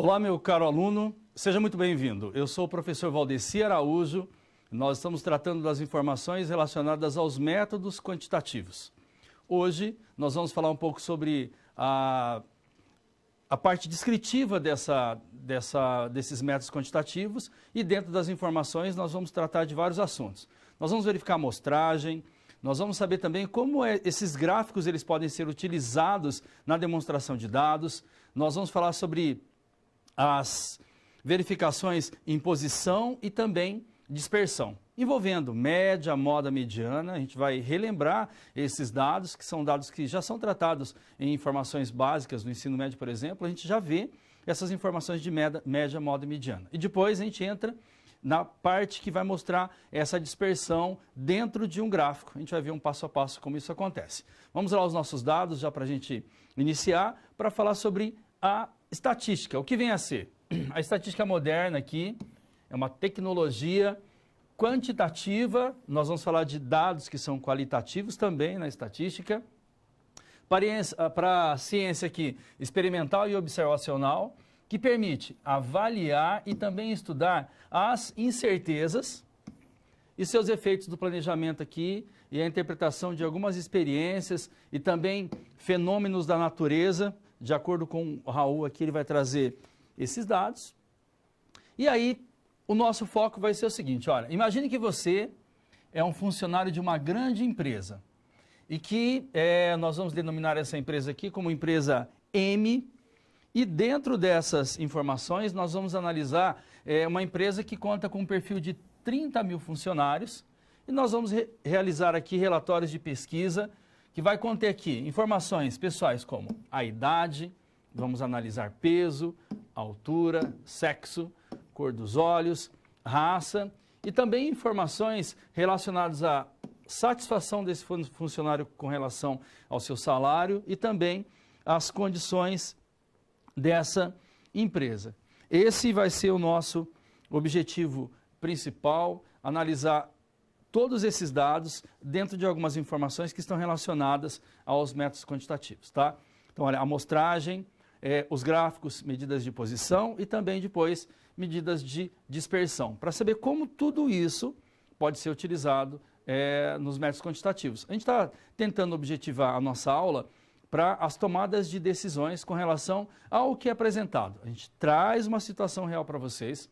Olá, meu caro aluno, seja muito bem-vindo. Eu sou o professor Valdeci Araújo. Nós estamos tratando das informações relacionadas aos métodos quantitativos. Hoje nós vamos falar um pouco sobre a parte descritiva desses métodos quantitativos e dentro das informações nós vamos tratar de vários assuntos. Nós vamos verificar a amostragem, nós vamos saber também como esses gráficos eles podem ser utilizados na demonstração de dados. Nós vamos falar sobre as verificações em posição e também dispersão, envolvendo média, moda, mediana. A gente vai relembrar esses dados, que são dados que já são tratados em informações básicas no ensino médio, por exemplo. A gente já vê essas informações de média, moda e mediana. E depois a gente entra na parte que vai mostrar essa dispersão dentro de um gráfico. A gente vai ver um passo a passo como isso acontece. Vamos lá aos nossos dados, já para a gente iniciar, para falar sobre a estatística. O que vem a ser? A estatística moderna aqui é uma tecnologia quantitativa. Nós vamos falar de dados que são qualitativos também na estatística. Para a ciência aqui experimental e observacional, que permite avaliar e também estudar as incertezas e seus efeitos do planejamento aqui e a interpretação de algumas experiências e também fenômenos da natureza. De acordo com o Raul aqui, ele vai trazer esses dados. E aí, o nosso foco vai ser o seguinte, olha, imagine que você é um funcionário de uma grande empresa e que nós vamos denominar essa empresa aqui como empresa M, e dentro dessas informações nós vamos analisar uma empresa que conta com um perfil de 30 mil funcionários e nós vamos realizar aqui relatórios de pesquisa que vai conter aqui informações pessoais como a idade, vamos analisar peso, altura, sexo, cor dos olhos, raça e também informações relacionadas à satisfação desse funcionário com relação ao seu salário e também as condições dessa empresa. Esse vai ser o nosso objetivo principal, analisar todos esses dados dentro de algumas informações que estão relacionadas aos métodos quantitativos, tá? Então, olha, amostragem, os gráficos, medidas de posição e também depois medidas de dispersão, para saber como tudo isso pode ser utilizado nos métodos quantitativos. A gente está tentando objetivar a nossa aula para as tomadas de decisões com relação ao que é apresentado. A gente traz uma situação real para vocês,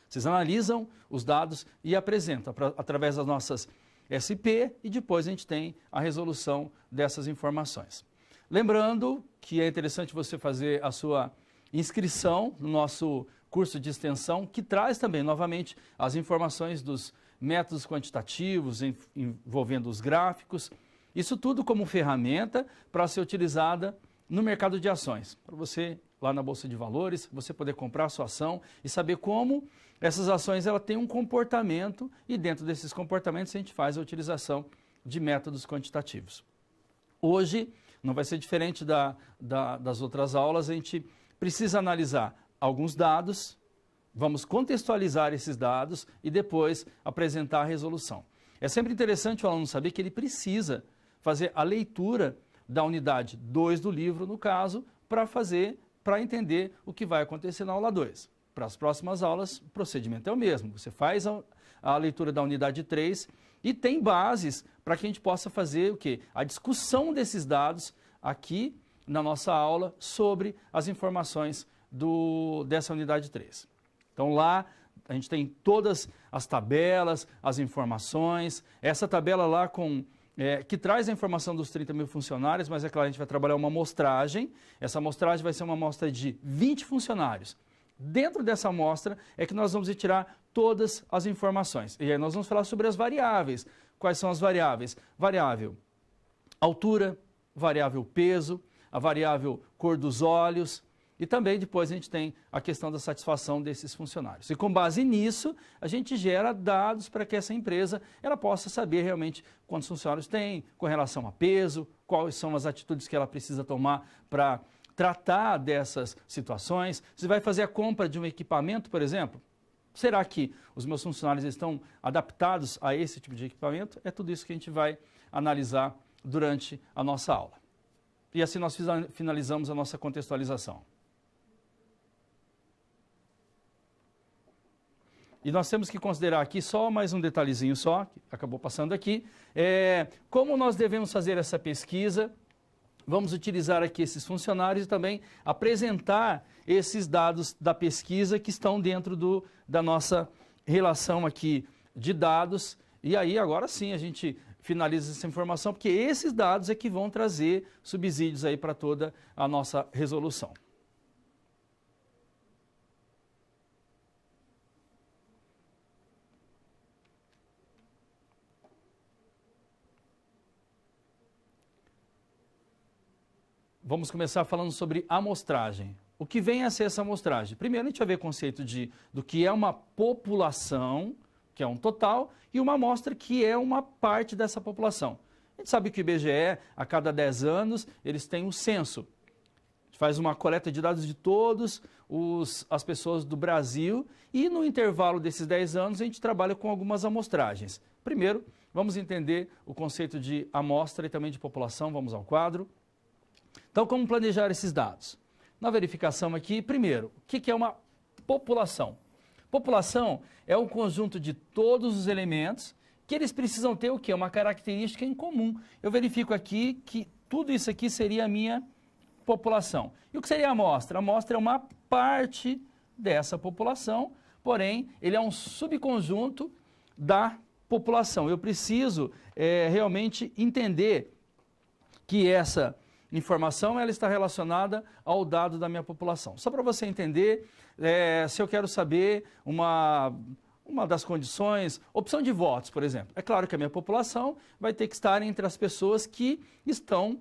vocês analisam os dados e apresentam através das nossas SP e depois a gente tem a resolução dessas informações. Lembrando que é interessante você fazer a sua inscrição no nosso curso de extensão, que traz também, novamente, as informações dos métodos quantitativos envolvendo os gráficos. Isso tudo como ferramenta para ser utilizada no mercado de ações, para você, lá na Bolsa de Valores, você poder comprar a sua ação e saber como essas ações ela têm um comportamento e dentro desses comportamentos a gente faz a utilização de métodos quantitativos. Hoje não vai ser diferente das outras aulas, a gente precisa analisar alguns dados, vamos contextualizar esses dados e depois apresentar a resolução. É sempre interessante o aluno saber que ele precisa fazer a leitura da unidade 2 do livro, no caso, para entender o que vai acontecer na aula 2. Para as próximas aulas, o procedimento é o mesmo. Você faz a leitura da unidade 3 e tem bases para que a gente possa fazer o quê? A discussão desses dados aqui na nossa aula sobre as informações dessa unidade 3. Então lá a gente tem todas as tabelas, as informações, essa tabela lá que traz a informação dos 30 mil funcionários, mas é claro, a gente vai trabalhar uma amostragem. Essa amostragem vai ser uma amostra de 20 funcionários. Dentro dessa amostra é que nós vamos retirar todas as informações. E aí nós vamos falar sobre as variáveis. Quais são as variáveis? Variável altura, variável peso, a variável cor dos olhos e também depois a gente tem a questão da satisfação desses funcionários. E com base nisso, a gente gera dados para que essa empresa ela possa saber realmente quantos funcionários tem, com relação a peso, quais são as atitudes que ela precisa tomar para tratar dessas situações. Você vai fazer a compra de um equipamento, por exemplo? Será que os meus funcionários estão adaptados a esse tipo de equipamento? É tudo isso que a gente vai analisar durante a nossa aula. E assim nós finalizamos a nossa contextualização. e nós temos que considerar aqui só mais um detalhezinho só, que acabou passando aqui, como nós devemos fazer essa pesquisa. Vamos utilizar aqui esses funcionários e também apresentar esses dados da pesquisa que estão dentro da nossa relação aqui de dados. E aí, agora sim, a gente finaliza essa informação, porque esses dados é que vão trazer subsídios aí para toda a nossa resolução. Vamos começar falando sobre amostragem. O que vem a ser essa amostragem? Primeiro, a gente vai ver o conceito do que é uma população, que é um total, e uma amostra que é uma parte dessa população. A gente sabe que o IBGE, a cada 10 anos, eles têm um censo. A gente faz uma coleta de dados de todas as pessoas do Brasil e no intervalo desses 10 anos a gente trabalha com algumas amostragens. Primeiro, vamos entender o conceito de amostra e também de população. Vamos ao quadro. Então, como planejar esses dados? Na verificação aqui, primeiro, o que é uma população? População é um conjunto de todos os elementos que eles precisam ter o quê? Uma característica em comum. Eu verifico aqui que tudo isso aqui seria a minha população. E o que seria a amostra? A amostra é uma parte dessa população, porém, ele é um subconjunto da população. Eu preciso realmente entender que essa informação ela está relacionada ao dado da minha população. Só para você entender, se eu quero saber uma das condições, opção de votos, por exemplo. É claro que a minha população vai ter que estar entre as pessoas que estão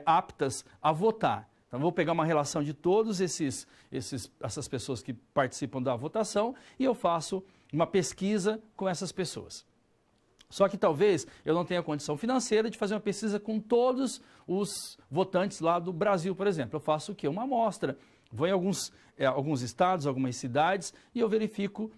aptas a votar. Então, vou pegar uma relação de todas essas pessoas que participam da votação e eu faço uma pesquisa com essas pessoas. Só que talvez eu não tenha condição financeira de fazer uma pesquisa com todos os votantes lá do Brasil, por exemplo. Eu faço o quê? Uma amostra. Vou em alguns estados, algumas cidades e eu verifico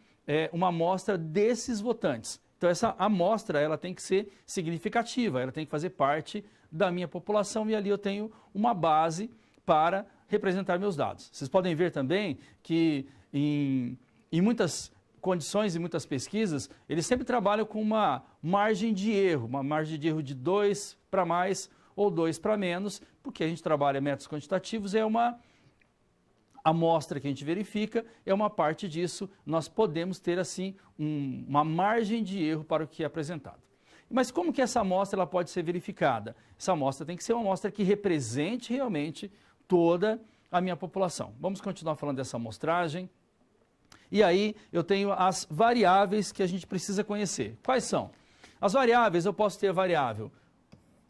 uma amostra desses votantes. Então, essa amostra ela tem que ser significativa, ela tem que fazer parte da minha população e ali eu tenho uma base para representar meus dados. Vocês podem ver também que em muitas condições e muitas pesquisas, eles sempre trabalham com uma margem de erro de 2 para mais ou 2 para menos, porque a gente trabalha métodos quantitativos, é uma amostra que a gente verifica, é uma parte disso, nós podemos ter assim uma margem de erro para o que é apresentado. Mas como que essa amostra ela pode ser verificada? Essa amostra tem que ser uma amostra que represente realmente toda a minha população. Vamos continuar falando dessa amostragem. E aí eu tenho as variáveis que a gente precisa conhecer. Quais são? As variáveis, eu posso ter variável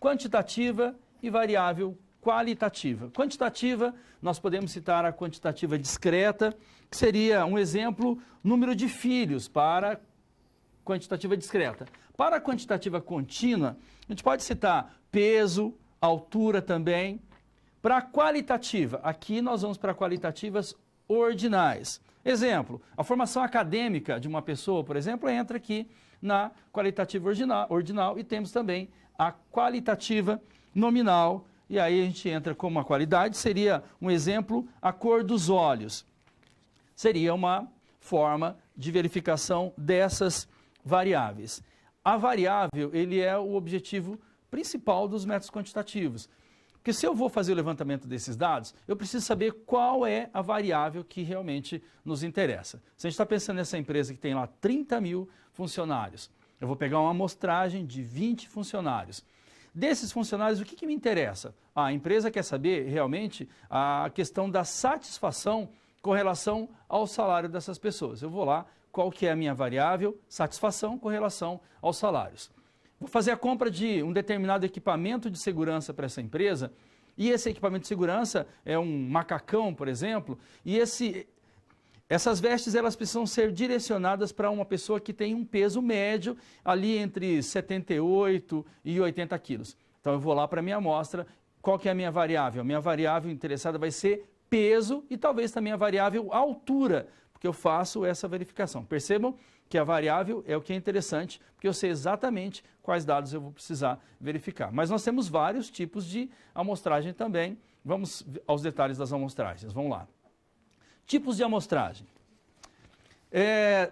quantitativa e variável qualitativa. Quantitativa, nós podemos citar a quantitativa discreta, que seria um exemplo, número de filhos para quantitativa discreta. Para a quantitativa contínua, a gente pode citar peso, altura também. Para a qualitativa, aqui nós vamos para qualitativas ordinais. Exemplo, a formação acadêmica de uma pessoa, por exemplo, entra aqui na qualitativa ordinal e temos também a qualitativa nominal. E aí a gente entra como uma qualidade, seria um exemplo, a cor dos olhos. Seria uma forma de verificação dessas variáveis. A variável, ele é o objetivo principal dos métodos quantitativos. Porque se eu vou fazer o levantamento desses dados, eu preciso saber qual é a variável que realmente nos interessa. Se a gente está pensando nessa empresa que tem lá 30 mil funcionários, eu vou pegar uma amostragem de 20 funcionários. Desses funcionários, o que me interessa? A empresa quer saber realmente a questão da satisfação com relação ao salário dessas pessoas. Eu vou lá, qual que é a minha variável? Satisfação com relação aos salários. Vou fazer a compra de um determinado equipamento de segurança para essa empresa, e esse equipamento de segurança é um macacão, por exemplo, e essas vestes elas precisam ser direcionadas para uma pessoa que tem um peso médio ali entre 78 e 80 quilos. Então eu vou lá para a minha amostra, qual que é a minha variável? A minha variável interessada vai ser peso e talvez também a variável altura, porque eu faço essa verificação. Percebam que a variável é o que é interessante, porque eu sei exatamente quais dados eu vou precisar verificar. Mas nós temos vários tipos de amostragem também. Vamos aos detalhes das amostragens. Vamos lá. Tipos de amostragem.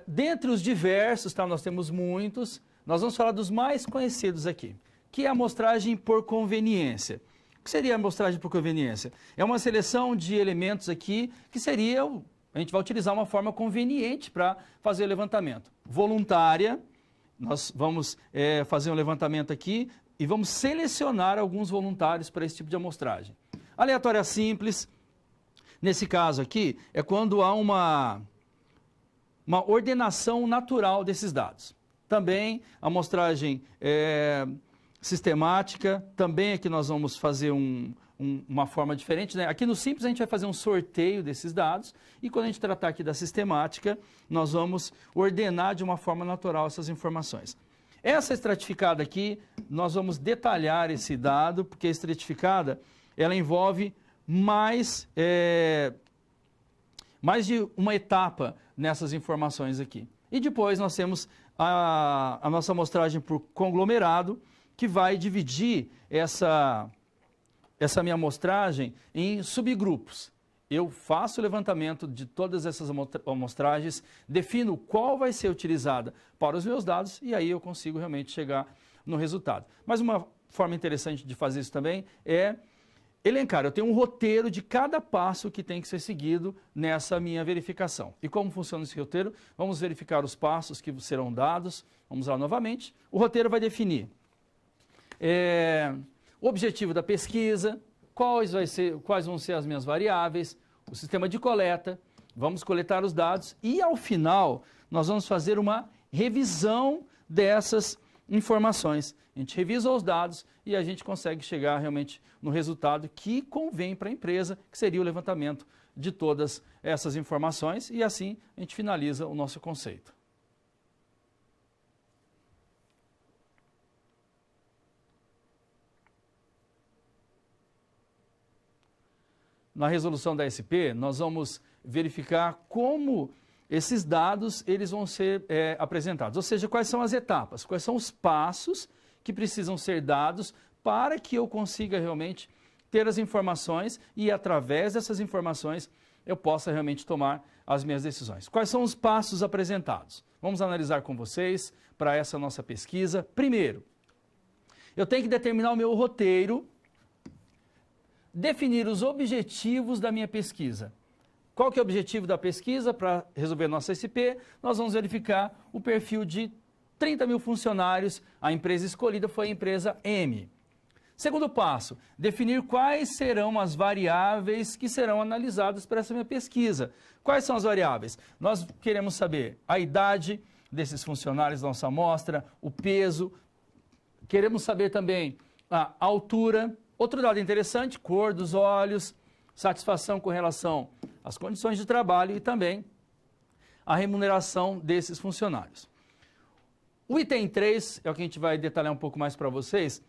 Dentre os diversos, tá, nós temos muitos, nós vamos falar dos mais conhecidos aqui, que é a amostragem por conveniência. O que seria a amostragem por conveniência? É uma seleção de elementos aqui que seria, a gente vai utilizar uma forma conveniente para fazer o levantamento. Voluntária, nós vamos fazer um levantamento aqui e vamos selecionar alguns voluntários para esse tipo de amostragem. Aleatória simples, nesse caso aqui, é quando há uma ordenação natural desses dados. Também a amostragem sistemática, também aqui nós vamos fazer uma forma diferente, né? Aqui no simples a gente vai fazer um sorteio desses dados e quando a gente tratar aqui da sistemática, nós vamos ordenar de uma forma natural essas informações. Essa estratificada aqui, nós vamos detalhar esse dado, porque a estratificada, ela envolve mais de uma etapa nessas informações aqui. E depois nós temos a nossa amostragem por conglomerado, que vai dividir essa minha amostragem em subgrupos. Eu faço o levantamento de todas essas amostragens, defino qual vai ser utilizada para os meus dados e aí eu consigo realmente chegar no resultado. Mas uma forma interessante de fazer isso também é elencar. Eu tenho um roteiro de cada passo que tem que ser seguido nessa minha verificação. E como funciona esse roteiro? Vamos verificar os passos que serão dados. Vamos lá novamente. O roteiro vai definir o objetivo da pesquisa, quais vão ser as minhas variáveis, o sistema de coleta, vamos coletar os dados e, ao final, nós vamos fazer uma revisão dessas informações. A gente revisa os dados e a gente consegue chegar realmente no resultado que convém para a empresa, que seria o levantamento de todas essas informações e assim a gente finaliza o nosso conceito. Na resolução da SP, nós vamos verificar como esses dados eles vão ser apresentados, ou seja, quais são as etapas, quais são os passos que precisam ser dados para que eu consiga realmente ter as informações e, através dessas informações, eu possa realmente tomar as minhas decisões. Quais são os passos apresentados? Vamos analisar com vocês para essa nossa pesquisa. Primeiro, eu tenho que determinar o meu roteiro, definir os objetivos da minha pesquisa. Qual que é o objetivo da pesquisa? Para resolver nossa SP, nós vamos verificar o perfil de 30 mil funcionários. A empresa escolhida foi a empresa M. Segundo passo, definir quais serão as variáveis que serão analisadas para essa minha pesquisa. Quais são as variáveis? Nós queremos saber a idade desses funcionários da nossa amostra, o peso, queremos saber também a altura. Outro dado interessante, cor dos olhos, satisfação com relação às condições de trabalho e também a remuneração desses funcionários. O item 3 é o que a gente vai detalhar um pouco mais para vocês,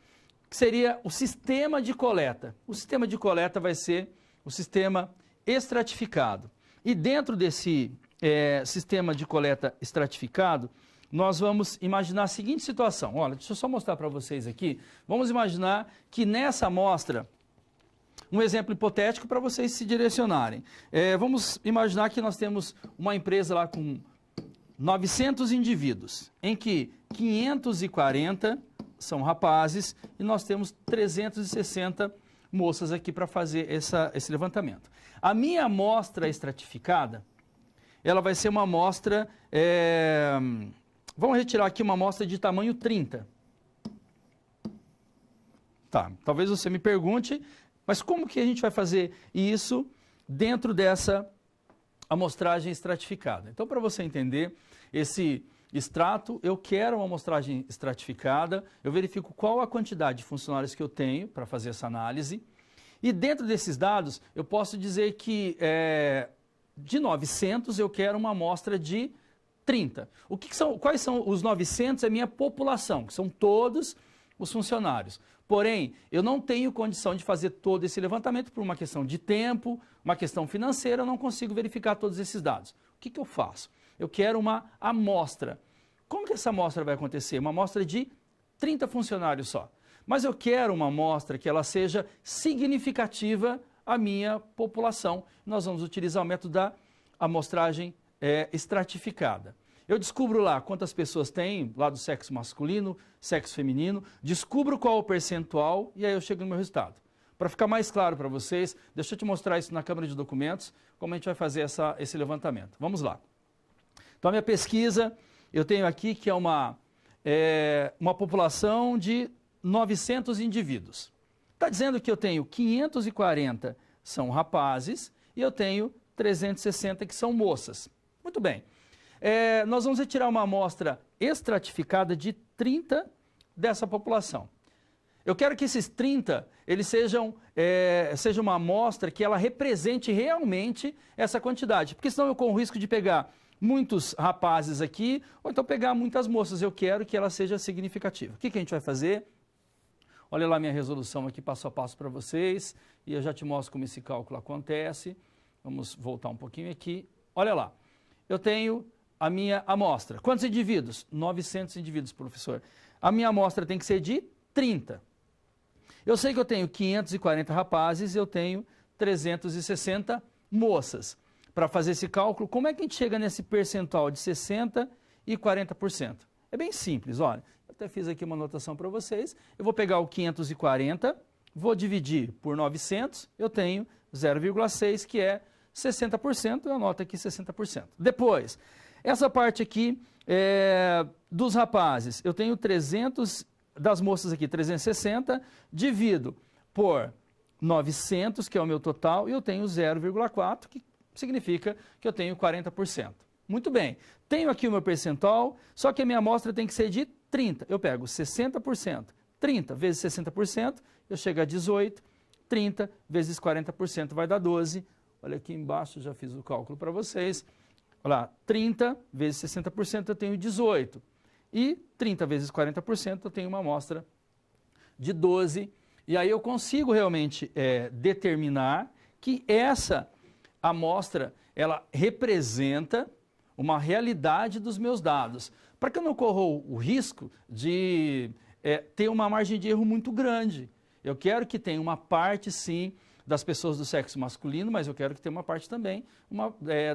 que seria o sistema de coleta. O sistema de coleta vai ser o sistema estratificado. E dentro desse sistema de coleta estratificado, nós vamos imaginar a seguinte situação. Olha, deixa eu só mostrar para vocês aqui. Vamos imaginar que nessa amostra, um exemplo hipotético para vocês se direcionarem. Vamos imaginar que nós temos uma empresa lá com 900 indivíduos, em que 540 são rapazes e nós temos 360 moças aqui para fazer esse levantamento. A minha amostra estratificada, ela vai ser uma amostra... Vamos retirar aqui uma amostra de tamanho 30. Tá, talvez você me pergunte, mas como que a gente vai fazer isso dentro dessa amostragem estratificada? Então, para você entender esse extrato, eu quero uma amostragem estratificada, eu verifico qual a quantidade de funcionários que eu tenho para fazer essa análise, e dentro desses dados, eu posso dizer que de 900 eu quero uma amostra de 30. Quais são os 900? É a minha população, que são todos os funcionários. Porém, eu não tenho condição de fazer todo esse levantamento por uma questão de tempo, uma questão financeira, eu não consigo verificar todos esses dados. O que eu faço? Eu quero uma amostra. Como que essa amostra vai acontecer? Uma amostra de 30 funcionários só. Mas eu quero uma amostra que ela seja significativa à minha população. Nós vamos utilizar o método da amostragem estratificada. Eu descubro lá quantas pessoas tem, lá do sexo masculino, sexo feminino, descubro qual o percentual e aí eu chego no meu resultado. Para ficar mais claro para vocês, deixa eu te mostrar isso na Câmara de Documentos, como a gente vai fazer esse levantamento. Vamos lá. Então, a minha pesquisa, eu tenho aqui que é uma população de 900 indivíduos. Está dizendo que eu tenho 540 são rapazes e eu tenho 360 que são moças. Muito bem. Nós vamos retirar uma amostra estratificada de 30 dessa população. Eu quero que esses 30, eles sejam uma amostra que ela represente realmente essa quantidade, porque senão eu corro o risco de pegar muitos rapazes aqui, ou então pegar muitas moças. Eu quero que ela seja significativa. O que a gente vai fazer? Olha lá minha resolução aqui, passo a passo para vocês, e eu já te mostro como esse cálculo acontece. Vamos voltar um pouquinho aqui. Olha lá, eu tenho a minha amostra. Quantos indivíduos? 900 indivíduos, professor. A minha amostra tem que ser de 30. Eu sei que eu tenho 540 rapazes, eu tenho 360 moças. Para fazer esse cálculo, como é que a gente chega nesse percentual de 60% e 40%? É bem simples, olha. Eu até fiz aqui uma anotação para vocês. Eu vou pegar o 540, vou dividir por 900, eu tenho 0,6, que é 60%, eu anoto aqui 60%. Depois, essa parte aqui dos rapazes, eu tenho 300, das moças aqui 360, divido por 900, que é o meu total, e eu tenho 0,4, que significa que eu tenho 40%. Muito bem, tenho aqui o meu percentual, só que a minha amostra tem que ser de 30. Eu pego 60%, 30 vezes 60%, eu chego a 18, 30 vezes 40% vai dar 12. Olha aqui embaixo, já fiz o cálculo para vocês. Olha lá, 30 vezes 60% eu tenho 18. E 30 vezes 40% eu tenho uma amostra de 12. E aí eu consigo realmente determinar que essa amostra, ela representa uma realidade dos meus dados. Para que eu não corra o risco de ter uma margem de erro muito grande. Eu quero que tenha uma parte, sim, das pessoas do sexo masculino, mas eu quero que tenha uma parte também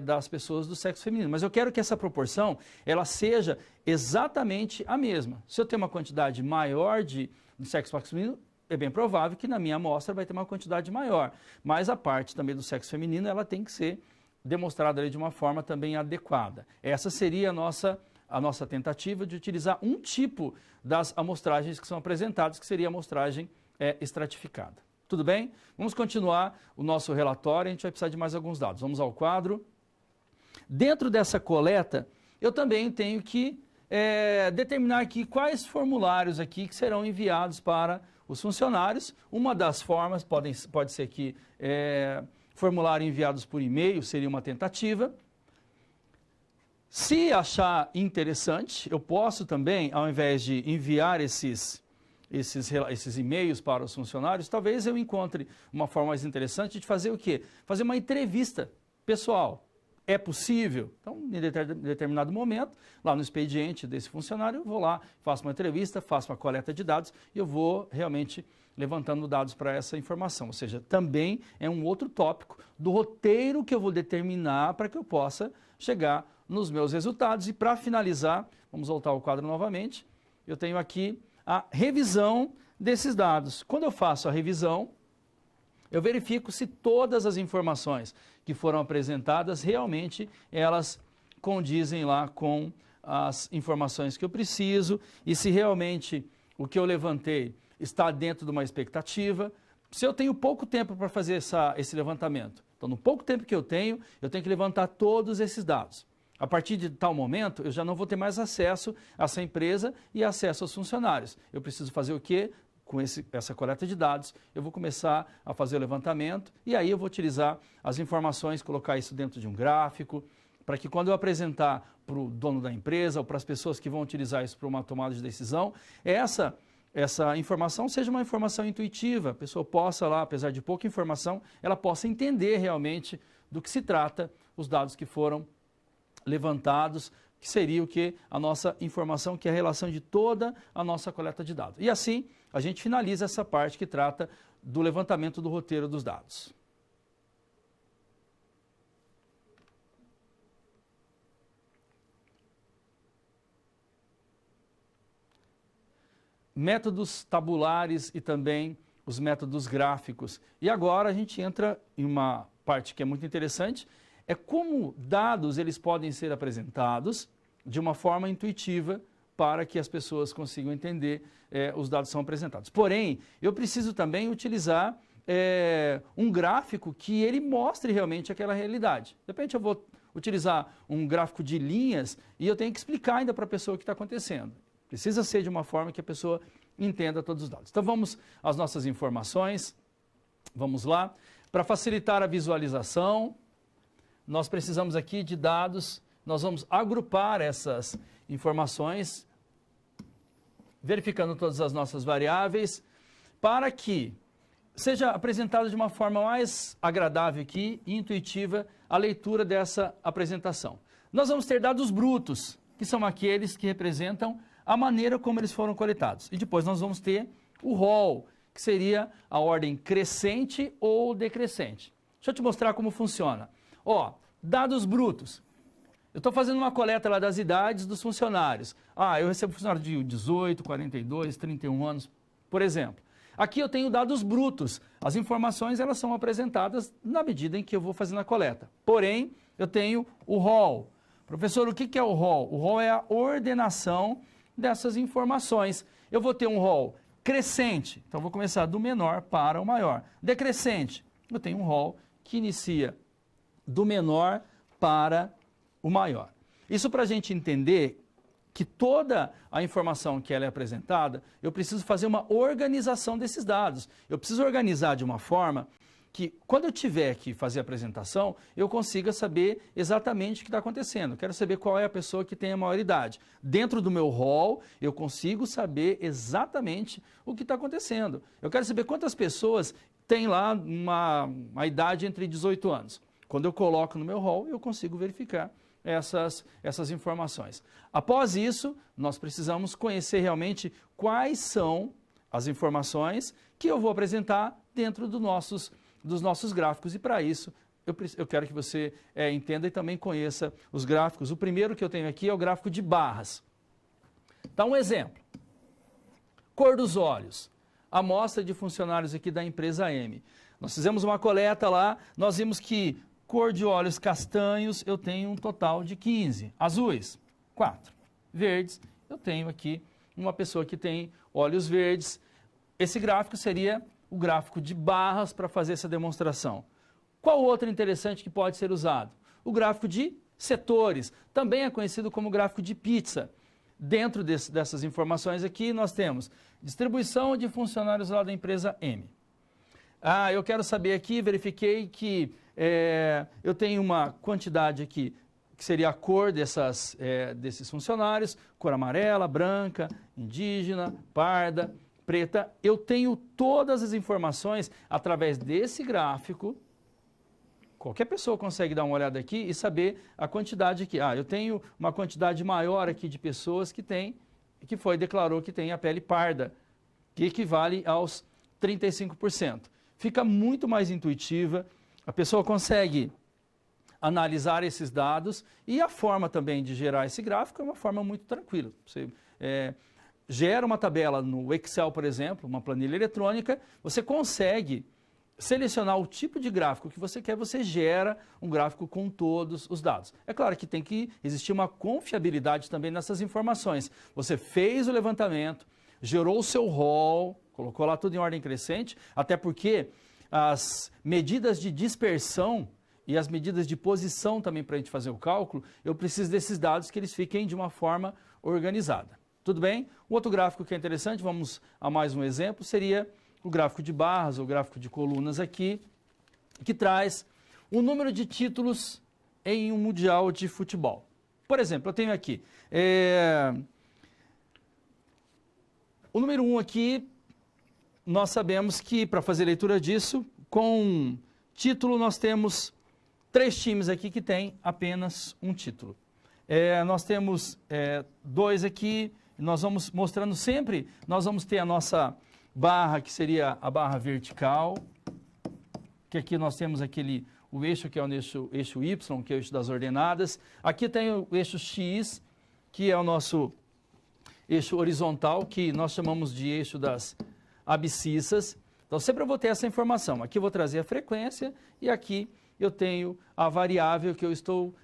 das pessoas do sexo feminino. Mas eu quero que essa proporção ela seja exatamente a mesma. Se eu tenho uma quantidade maior do sexo masculino, é bem provável que na minha amostra vai ter uma quantidade maior. Mas a parte também do sexo feminino ela tem que ser demonstrada ali de uma forma também adequada. Essa seria a nossa tentativa de utilizar um tipo das amostragens que são apresentadas, que seria a amostragem estratificada. Tudo bem? Vamos continuar o nosso relatório, a gente vai precisar de mais alguns dados. Vamos ao quadro. Dentro dessa coleta, eu também tenho que determinar aqui quais formulários aqui que serão enviados para os funcionários. Uma das formas pode ser que formulário enviados por e-mail seria uma tentativa. Se achar interessante, eu posso também, ao invés de enviar esses e-mails para os funcionários, talvez eu encontre uma forma mais interessante de fazer o quê? Fazer uma entrevista pessoal. É possível? Então, em determinado momento, lá no expediente desse funcionário, eu vou lá, faço uma entrevista, faço uma coleta de dados e eu vou realmente levantando dados para essa informação. Ou seja, também é um outro tópico do roteiro que eu vou determinar para que eu possa chegar nos meus resultados. E para finalizar, vamos voltar ao quadro novamente, eu tenho aqui a revisão desses dados. Quando eu faço a revisão, eu verifico se todas as informações que foram apresentadas, realmente elas condizem lá com as informações que eu preciso e se realmente o que eu levantei está dentro de uma expectativa. Se eu tenho pouco tempo para fazer esse levantamento, então no pouco tempo que eu tenho que levantar todos esses dados. A partir de tal momento, eu já não vou ter mais acesso a essa empresa e acesso aos funcionários. Eu preciso fazer o quê? Com essa coleta de dados, eu vou começar a fazer o levantamento e aí eu vou utilizar as informações, colocar isso dentro de um gráfico, para que quando eu apresentar para o dono da empresa ou para as pessoas que vão utilizar isso para uma tomada de decisão, essa informação seja uma informação intuitiva, a pessoa possa lá, apesar de pouca informação, ela possa entender realmente do que se trata os dados que foram levantados, que seria o que? A nossa informação, que é a relação de toda a nossa coleta de dados. E assim, a gente finaliza essa parte que trata do levantamento do roteiro dos dados. métodos tabulares e também os métodos gráficos. E agora a gente entra em uma parte que é muito interessante, é como dados eles podem ser apresentados de uma forma intuitiva para que as pessoas consigam entender os dados que são apresentados. Porém, eu preciso também utilizar um gráfico que ele mostre realmente aquela realidade. De repente eu vou utilizar um gráfico de linhas e eu tenho que explicar ainda para a pessoa o que está acontecendo. Precisa ser de uma forma que a pessoa entenda todos os dados. Então vamos às nossas informações. Vamos lá. Para facilitar a visualização, nós precisamos aqui de dados. Nós vamos agrupar essas informações, verificando todas as nossas variáveis, para que seja apresentado de uma forma mais agradável aqui e intuitiva a leitura dessa apresentação. Nós vamos ter dados brutos, que são aqueles que representam a maneira como eles foram coletados. E depois nós vamos ter o rol, que seria a ordem crescente ou decrescente. Deixa eu te mostrar como funciona. Ó, dados brutos. Eu estou fazendo uma coleta lá das idades dos funcionários. Eu recebo funcionário de 18, 42, 31 anos, por exemplo. Aqui eu tenho dados brutos. As informações elas são apresentadas na medida em que eu vou fazendo a coleta. Porém, eu tenho o rol. Professor, o que é o rol? O rol é a ordenação dessas informações. Eu vou ter um rol crescente, então vou começar do menor para o maior. Decrescente, eu tenho um rol que inicia do menor para o maior. Isso para a gente entender que toda a informação que ela é apresentada, eu preciso fazer uma organização desses dados. Eu preciso organizar de uma forma que, quando eu tiver que fazer a apresentação, eu consiga saber exatamente o que está acontecendo. Eu quero saber qual é a pessoa que tem a maior idade. Dentro do meu rol, eu consigo saber exatamente o que está acontecendo. Eu quero saber quantas pessoas têm lá uma idade entre 18 anos. Quando eu coloco no meu rol, eu consigo verificar essas informações. Após isso, nós precisamos conhecer realmente quais são as informações que eu vou apresentar dentro dos nossos gráficos. E para isso, eu quero que você entenda e também conheça os gráficos. O primeiro que eu tenho aqui é o gráfico de barras. Tá um exemplo. Cor dos olhos. Amostra de funcionários aqui da empresa M. Nós fizemos uma coleta lá, nós vimos que cor de olhos castanhos, eu tenho um total de 15. Azuis, 4. Verdes, eu tenho aqui uma pessoa que tem olhos verdes. Esse gráfico seria o gráfico de barras para fazer essa demonstração. Qual outro interessante que pode ser usado? O gráfico de setores, também é conhecido como gráfico de pizza. Dentro dessas informações aqui, nós temos distribuição de funcionários lá da empresa M. Eu quero saber aqui, verifiquei que eu tenho uma quantidade aqui, que seria a cor desses funcionários, cor amarela, branca, indígena, parda, preta. Eu tenho todas as informações através desse gráfico. Qualquer pessoa consegue dar uma olhada aqui e saber a quantidade aqui. Eu tenho uma quantidade maior aqui de pessoas que declarou que tem a pele parda, que equivale aos 35%. Fica muito mais intuitiva, a pessoa consegue analisar esses dados e a forma também de gerar esse gráfico é uma forma muito tranquila. Você gera uma tabela no Excel, por exemplo, uma planilha eletrônica, você consegue selecionar o tipo de gráfico que você quer, você gera um gráfico com todos os dados. É claro que tem que existir uma confiabilidade também nessas informações. Você fez o levantamento, gerou o seu rol, colocou lá tudo em ordem crescente, até porque as medidas de dispersão e as medidas de posição também para a gente fazer o cálculo, eu preciso desses dados que eles fiquem de uma forma organizada. Tudo bem? Um outro gráfico que é interessante, vamos a mais um exemplo, seria o gráfico de barras, ou gráfico de colunas aqui, que traz o número de títulos em um mundial de futebol. Por exemplo, eu tenho aqui o número 1 aqui, nós sabemos que para fazer leitura disso, com título nós temos 3 times aqui que têm apenas um título. Nós temos 2 aqui, nós vamos mostrando sempre, nós vamos ter a nossa barra, que seria a barra vertical, que aqui nós temos o eixo, que é o eixo Y, que é o eixo das ordenadas. Aqui tem o eixo X, que é o nosso eixo horizontal, que nós chamamos de eixo das abscissas. Então, sempre eu vou ter essa informação. Aqui eu vou trazer a frequência e aqui eu tenho a variável que eu estou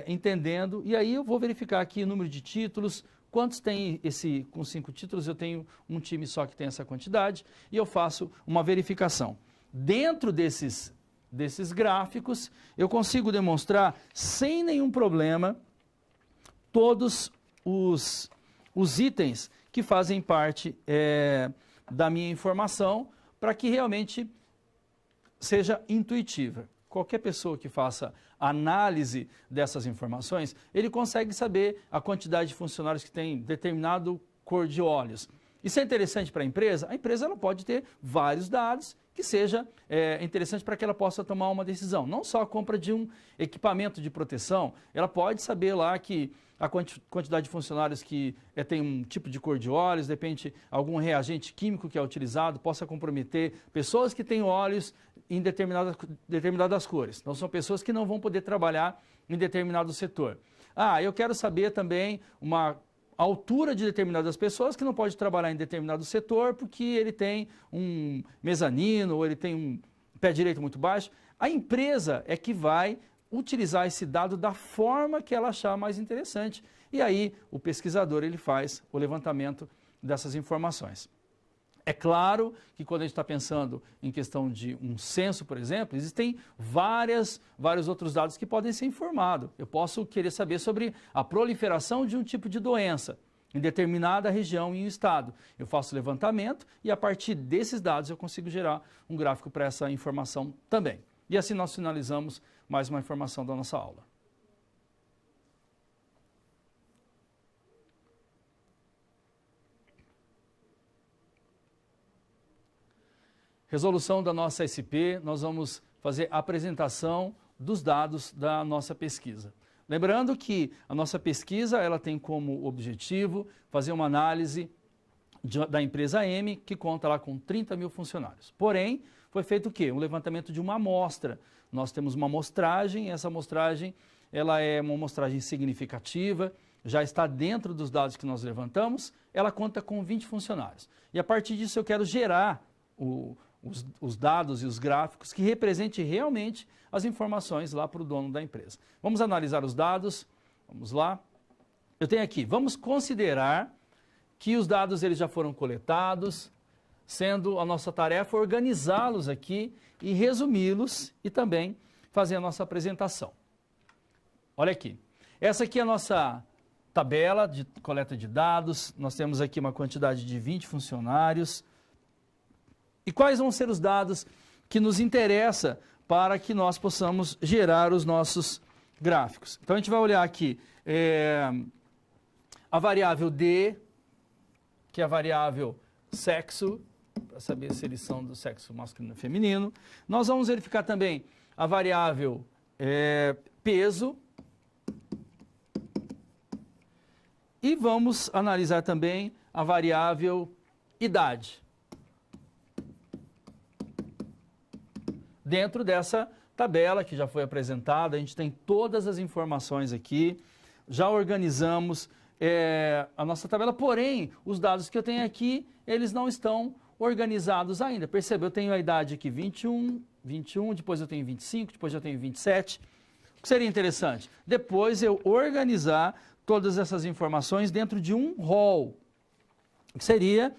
entendendo. E aí eu vou verificar aqui o número de títulos, quantos tem com 5 títulos, eu tenho um time só que tem essa quantidade, e eu faço uma verificação. Dentro desses gráficos, eu consigo demonstrar, sem nenhum problema, todos os itens que fazem parte da minha informação, para que realmente seja intuitiva. Qualquer pessoa que faça análise dessas informações, ele consegue saber a quantidade de funcionários que tem determinado cor de olhos. Isso é interessante para a empresa? A empresa ela pode ter vários dados que seja interessante para que ela possa tomar uma decisão. Não só a compra de um equipamento de proteção, ela pode saber lá que a quantidade de funcionários que tem um tipo de cor de olhos, de repente algum reagente químico que é utilizado possa comprometer pessoas que têm olhos em determinadas cores. Então são pessoas que não vão poder trabalhar em determinado setor. Eu quero saber também a altura de determinadas pessoas que não pode trabalhar em determinado setor porque ele tem um mezanino ou ele tem um pé direito muito baixo. A empresa é que vai utilizar esse dado da forma que ela achar mais interessante. E aí o pesquisador ele faz o levantamento dessas informações. É claro que quando a gente está pensando em questão de um censo, por exemplo, existem vários outros dados que podem ser informados. Eu posso querer saber sobre a proliferação de um tipo de doença em determinada região e um estado. Eu faço levantamento e a partir desses dados eu consigo gerar um gráfico para essa informação também. E assim nós finalizamos mais uma informação da nossa aula. Resolução da nossa SP, nós vamos fazer a apresentação dos dados da nossa pesquisa. Lembrando que a nossa pesquisa ela tem como objetivo fazer uma análise da empresa M, que conta lá com 30 mil funcionários. Porém, foi feito o quê? Um levantamento de uma amostra. Nós temos uma amostragem, essa amostragem ela é uma amostragem significativa, já está dentro dos dados que nós levantamos, ela conta com 20 funcionários. E a partir disso eu quero gerar os dados e os gráficos que representem realmente as informações lá para o dono da empresa. Vamos analisar os dados, vamos lá. Eu tenho aqui, vamos considerar que os dados eles já foram coletados, sendo a nossa tarefa organizá-los aqui e resumi-los e também fazer a nossa apresentação. Olha aqui, essa aqui é a nossa tabela de coleta de dados, nós temos aqui uma quantidade de 20 funcionários. E quais vão ser os dados que nos interessa para que nós possamos gerar os nossos gráficos? Então a gente vai olhar aqui a variável D, que é a variável sexo, para saber se eles são do sexo masculino ou feminino. Nós vamos verificar também a variável peso. E vamos analisar também a variável idade. Dentro dessa tabela que já foi apresentada, a gente tem todas as informações aqui, já organizamos a nossa tabela, porém, os dados que eu tenho aqui, eles não estão organizados ainda. Percebe? Eu tenho a idade aqui 21, depois eu tenho 25, depois eu tenho 27. O que seria interessante? Depois eu organizar todas essas informações dentro de um rol. O que seria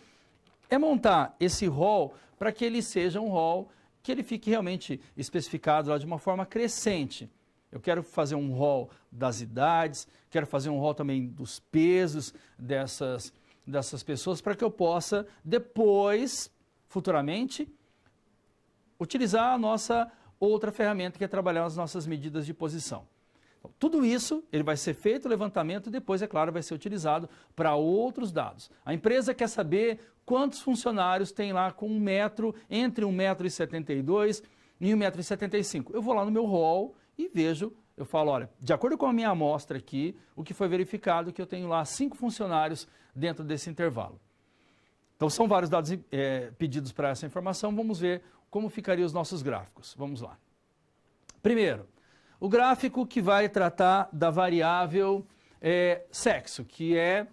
montar esse rol para que ele seja um rol que ele fique realmente especificado lá de uma forma crescente. Eu quero fazer um rol das idades, quero fazer um rol também dos pesos dessas pessoas, para que eu possa depois, futuramente, utilizar a nossa outra ferramenta, que é trabalhar as nossas medidas de posição. Então, tudo isso, ele vai ser feito o levantamento e depois, é claro, vai ser utilizado para outros dados. A empresa quer saber quantos funcionários tem lá com 1 metro, entre 1,72 m e 1,75 m. Eu vou lá no meu rol e vejo, eu falo, olha, de acordo com a minha amostra aqui, o que foi verificado, que eu tenho lá 5 funcionários dentro desse intervalo. Então, são vários dados pedidos para essa informação. Vamos ver como ficariam os nossos gráficos. Vamos lá. Primeiro, o gráfico que vai tratar da variável sexo, que é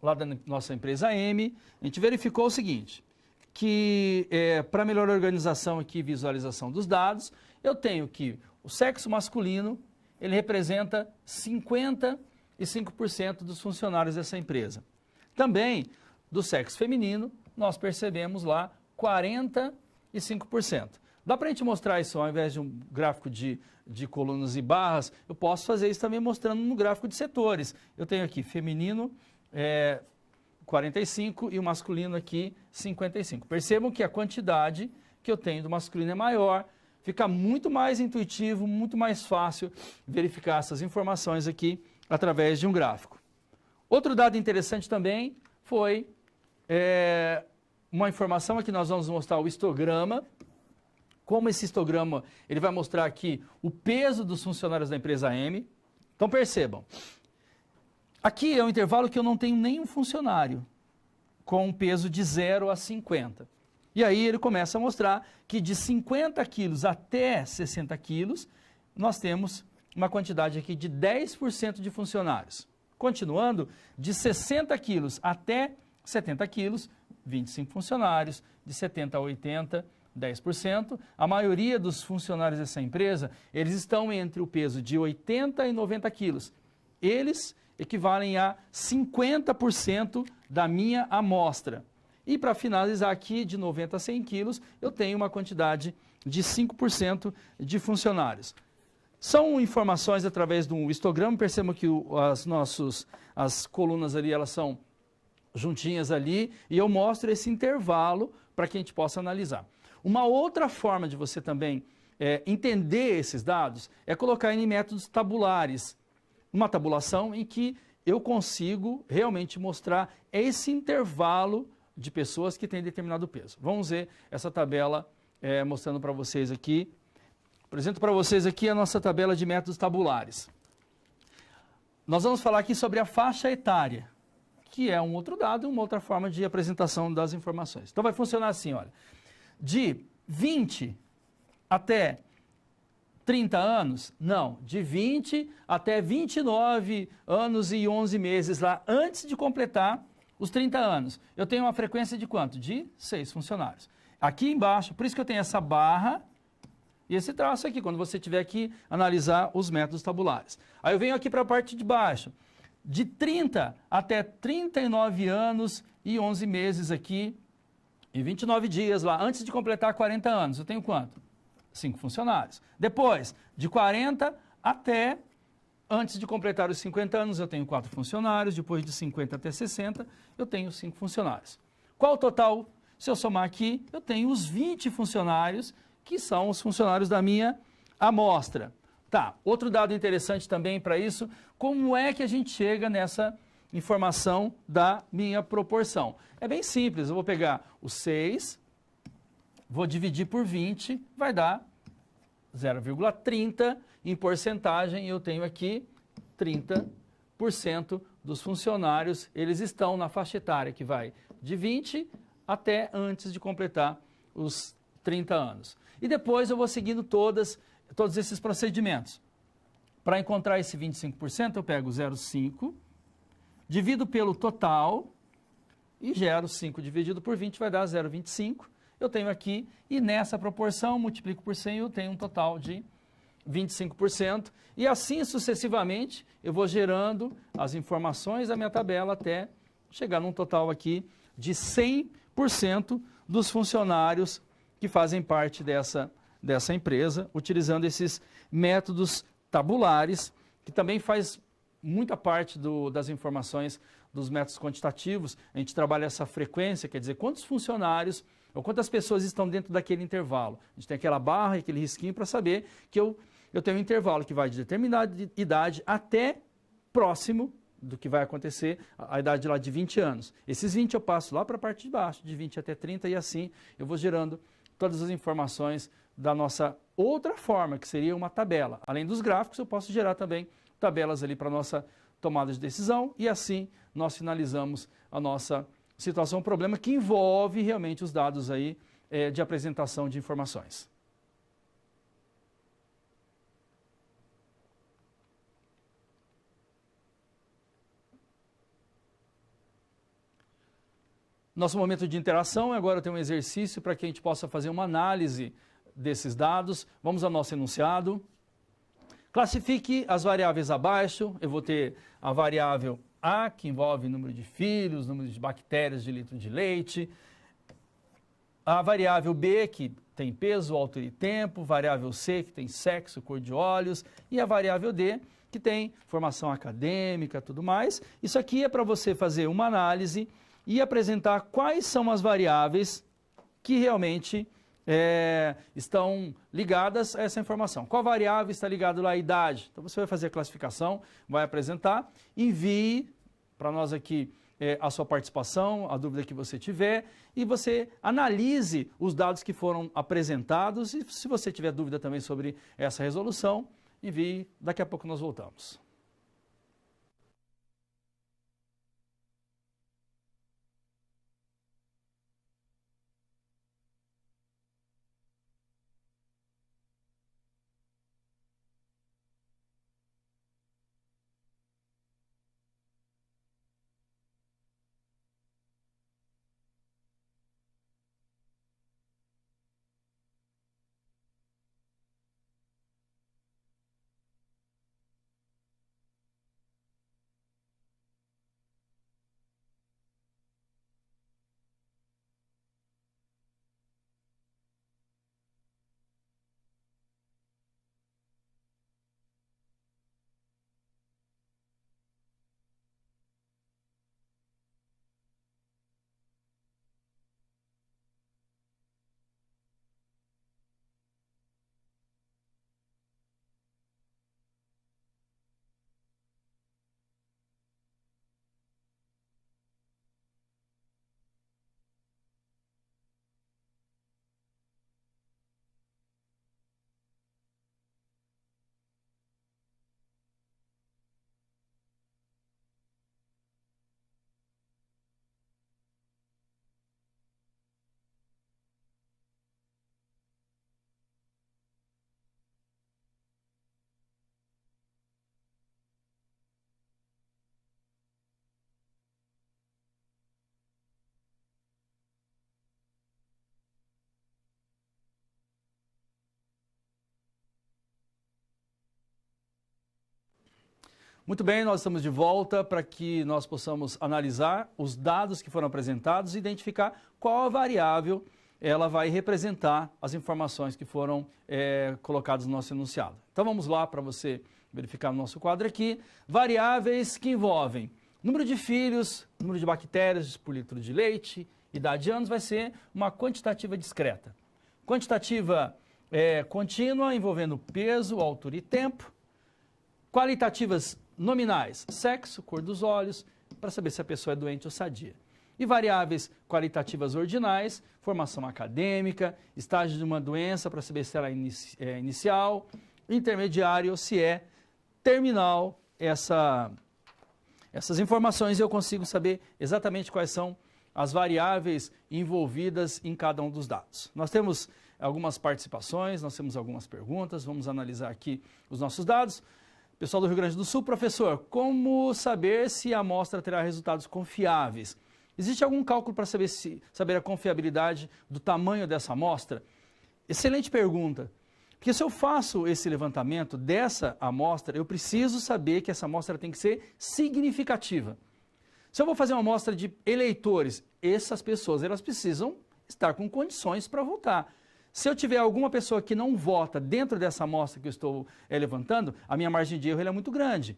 lá da nossa empresa M, a gente verificou o seguinte, que para melhor organização aqui e visualização dos dados, eu tenho que o sexo masculino, ele representa 55% dos funcionários dessa empresa. Também, do sexo feminino, nós percebemos lá 45%. Dá para a gente mostrar isso ao invés de um gráfico de colunas e barras, eu posso fazer isso também mostrando no gráfico de setores. Eu tenho aqui feminino 45 e o masculino aqui 55. Percebam que a quantidade que eu tenho do masculino é maior, fica muito mais intuitivo, muito mais fácil verificar essas informações aqui através de um gráfico. Outro dado interessante também foi uma informação aqui, nós vamos mostrar o histograma. Como esse histograma, ele vai mostrar aqui o peso dos funcionários da empresa M. Então percebam, aqui é um intervalo que eu não tenho nenhum funcionário com um peso de 0 a 50. E aí ele começa a mostrar que de 50 quilos até 60 quilos, nós temos uma quantidade aqui de 10% de funcionários. Continuando, de 60 quilos até 70 quilos, 25 funcionários, de 70 a 80, 10%. A maioria dos funcionários dessa empresa, eles estão entre o peso de 80 e 90 quilos. Eles equivalem a 50% da minha amostra. E para finalizar aqui, de 90 a 100 quilos, eu tenho uma quantidade de 5% de funcionários. São informações através de um histograma, percebam que as colunas ali, elas são juntinhas ali, e eu mostro esse intervalo para que a gente possa analisar. Uma outra forma de você também entender esses dados é colocar em métodos tabulares. Uma tabulação em que eu consigo realmente mostrar esse intervalo de pessoas que têm determinado peso. Vamos ver essa tabela mostrando para vocês aqui. Apresento para vocês aqui a nossa tabela de métodos tabulares. Nós vamos falar aqui sobre a faixa etária, que é um outro dado, uma outra forma de apresentação das informações. Então vai funcionar assim, olha. De 20 até 30 anos? Não, de 20 até 29 anos e 11 meses lá, antes de completar os 30 anos. Eu tenho uma frequência de quanto? De 6 funcionários. Aqui embaixo, por isso que eu tenho essa barra e esse traço aqui, quando você tiver que analisar os métodos tabulares. Aí eu venho aqui para a parte de baixo. De 30 até 39 anos e 11 meses aqui, e 29 dias lá, antes de completar 40 anos, eu tenho quanto? 5 funcionários. Depois, de 40 até antes de completar os 50 anos, eu tenho 4 funcionários. Depois de 50 até 60, eu tenho 5 funcionários. Qual o total? Se eu somar aqui, eu tenho os 20 funcionários, que são os funcionários da minha amostra. Tá, outro dado interessante também para isso, como é que a gente chega nessa informação da minha proporção? É bem simples, eu vou pegar o 6, vou dividir por 20, vai dar 0,30 em porcentagem, eu tenho aqui 30% dos funcionários, eles estão na faixa etária que vai de 20 até antes de completar os 30 anos. E depois eu vou seguindo todos esses procedimentos. Para encontrar esse 25%, eu pego 0,5, divido pelo total e gero 5 dividido por 20, vai dar 0,25. Eu tenho aqui, e nessa proporção, multiplico por 100, eu tenho um total de 25%. E assim sucessivamente, eu vou gerando as informações da minha tabela até chegar num total aqui de 100% dos funcionários que fazem parte dessa empresa, utilizando esses métodos tabulares, que também faz muita parte das informações dos métodos quantitativos. A gente trabalha essa frequência, quer dizer, quantos funcionários ou quantas pessoas estão dentro daquele intervalo. A gente tem aquela barra e aquele risquinho para saber que eu tenho um intervalo que vai de determinada idade até próximo do que vai acontecer, a idade lá de 20 anos. Esses 20 eu passo lá para a parte de baixo, de 20 até 30, e assim eu vou gerando todas as informações da nossa outra forma, que seria uma tabela. Além dos gráficos, eu posso gerar também tabelas ali para a nossa tomada de decisão, e assim nós finalizamos a nossa situação, um problema que envolve realmente os dados aí de apresentação de informações. Nosso momento de interação, agora eu tenho um exercício para que a gente possa fazer uma análise desses dados. Vamos ao nosso enunciado. Classifique as variáveis abaixo. Eu vou ter a variável A, que envolve número de filhos, número de bactérias de litro de leite. A variável B, que tem peso, altura e tempo. Variável C, que tem sexo, cor de olhos. E a variável D, que tem formação acadêmica, tudo mais. Isso aqui é para você fazer uma análise e apresentar quais são as variáveis que realmente estão ligadas a essa informação. Qual variável está ligada lá à idade? Então você vai fazer a classificação, vai apresentar, envie para nós aqui a sua participação, a dúvida que você tiver, e você analise os dados que foram apresentados, e se você tiver dúvida também sobre essa resolução, envie, daqui a pouco nós voltamos. Muito bem, nós estamos de volta para que nós possamos analisar os dados que foram apresentados e identificar qual a variável ela vai representar as informações que foram colocadas no nosso enunciado. Então vamos lá para você verificar o nosso quadro aqui. Variáveis que envolvem número de filhos, número de bactérias por litro de leite, idade de anos, vai ser uma quantitativa discreta. Quantitativa contínua, envolvendo peso, altura e tempo. Qualitativas nominais, sexo, cor dos olhos, para saber se a pessoa é doente ou sadia. E variáveis qualitativas ordinais, formação acadêmica, estágio de uma doença, para saber se ela é inicial, intermediário ou se é terminal. Essas informações eu consigo saber exatamente quais são as variáveis envolvidas em cada um dos dados. Nós temos algumas participações, nós temos algumas perguntas, vamos analisar aqui os nossos dados. Pessoal do Rio Grande do Sul, professor, como saber se a amostra terá resultados confiáveis? Existe algum cálculo para saber a confiabilidade do tamanho dessa amostra? Excelente pergunta. Porque se eu faço esse levantamento dessa amostra, eu preciso saber que essa amostra tem que ser significativa. Se eu vou fazer uma amostra de eleitores, essas pessoas elas precisam estar com condições para votar. Se eu tiver alguma pessoa que não vota dentro dessa amostra que eu estou levantando, a minha margem de erro é muito grande.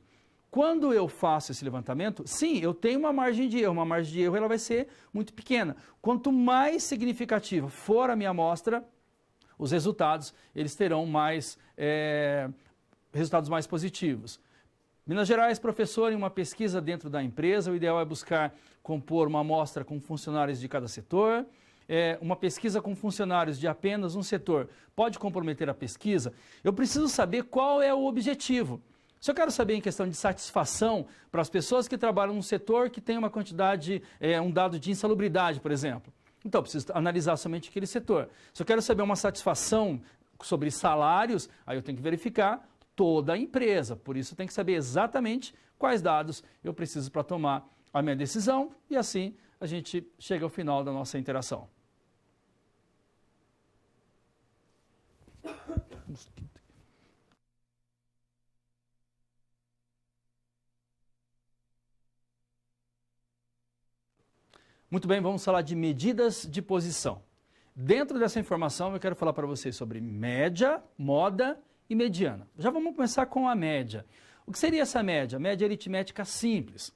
Quando eu faço esse levantamento, sim, eu tenho uma margem de erro ela vai ser muito pequena. Quanto mais significativa for a minha amostra, os resultados eles terão resultados mais positivos. Minas Gerais, professor, em uma pesquisa dentro da empresa, o ideal é buscar compor uma amostra com funcionários de cada setor. Uma pesquisa com funcionários de apenas um setor pode comprometer a pesquisa. Eu preciso saber qual é o objetivo. Se eu quero saber em questão de satisfação para as pessoas que trabalham num setor que tem uma quantidade, um dado de insalubridade, por exemplo, então eu preciso analisar somente aquele setor. Se eu quero saber uma satisfação sobre salários, aí eu tenho que verificar toda a empresa. Por isso eu tenho que saber exatamente quais dados eu preciso para tomar a minha decisão e assim a gente chega ao final da nossa interação. Muito bem, vamos falar de medidas de posição. Dentro dessa informação, eu quero falar para vocês sobre média, moda e mediana. Já vamos começar com a média. O que seria essa média? Média aritmética simples.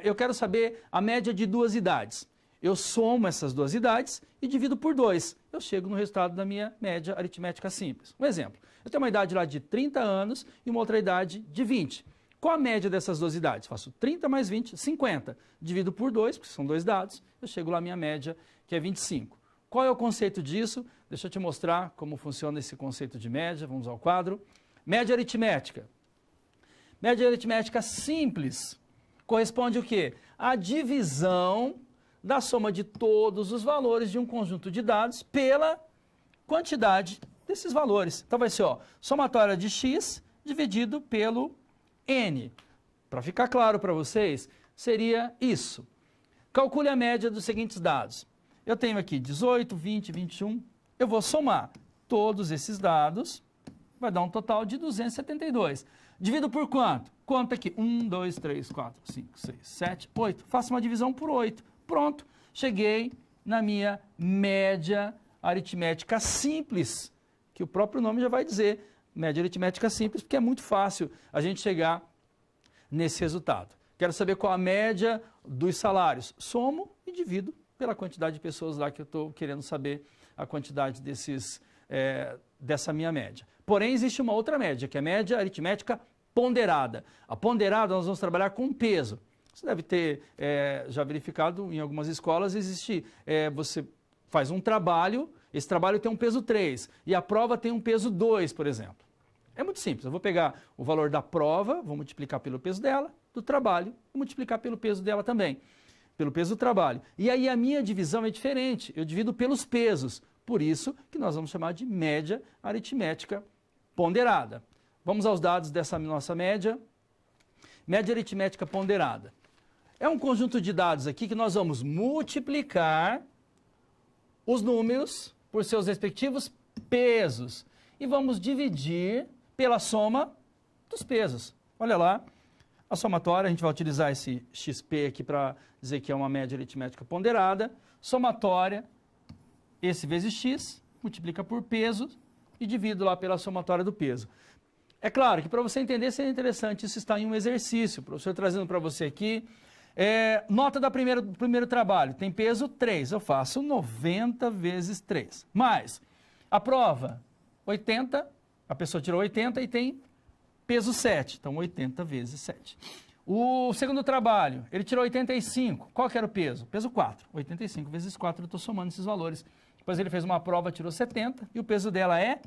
Eu quero saber a média de duas idades. Eu somo essas duas idades e divido por 2. Eu chego no resultado da minha média aritmética simples. Um exemplo, eu tenho uma idade lá de 30 anos e uma outra idade de 20. Qual a média dessas duas idades? Faço 30 mais 20, 50. Divido por 2, porque são dois dados, eu chego lá à minha média, que é 25. Qual é o conceito disso? Deixa eu te mostrar como funciona esse conceito de média. Vamos ao quadro. Média aritmética. Média aritmética simples corresponde o quê? A divisão da soma de todos os valores de um conjunto de dados pela quantidade desses valores. Então vai ser, somatória de x dividido pelo n. Para ficar claro para vocês, seria isso. Calcule a média dos seguintes dados. Eu tenho aqui 18, 20, 21. Eu vou somar todos esses dados, vai dar um total de 272. Divido por quanto? Conta aqui. 1, 2, 3, 4, 5, 6, 7, 8. Faço uma divisão por 8. Pronto. Cheguei na minha média aritmética simples, que o próprio nome já vai dizer. Média aritmética simples, porque é muito fácil a gente chegar nesse resultado. Quero saber qual a média dos salários. Somo e divido pela quantidade de pessoas lá que eu estou querendo saber a quantidade dessa minha média. Porém, existe uma outra média, que é a média aritmética ponderada. A ponderada nós vamos trabalhar com peso. Você deve ter já verificado em algumas escolas, você faz um trabalho, esse trabalho tem um peso 3 e a prova tem um peso 2, por exemplo. É muito simples, eu vou pegar o valor da prova, vou multiplicar pelo peso dela, do trabalho, vou multiplicar pelo peso dela também, pelo peso do trabalho. E aí a minha divisão é diferente, eu divido pelos pesos, por isso que nós vamos chamar de média aritmética ponderada. Vamos aos dados dessa nossa média. Média aritmética ponderada. É um conjunto de dados aqui que nós vamos multiplicar os números por seus respectivos pesos e vamos dividir pela soma dos pesos. Olha lá, a somatória, a gente vai utilizar esse XP aqui para dizer que é uma média aritmética ponderada. Somatória, esse vezes X, multiplica por peso e divido lá pela somatória do peso. É claro que para você entender seria interessante, isso está em um exercício, o professor trazendo para você aqui. Nota do primeiro trabalho, tem peso 3, eu faço 90 vezes 3. Mais, a prova, 80, a pessoa tirou 80 e tem peso 7, então 80 vezes 7. O segundo trabalho, ele tirou 85, qual que era o peso? Peso 4, 85 vezes 4, eu estou somando esses valores. Depois ele fez uma prova, tirou 70 e o peso dela é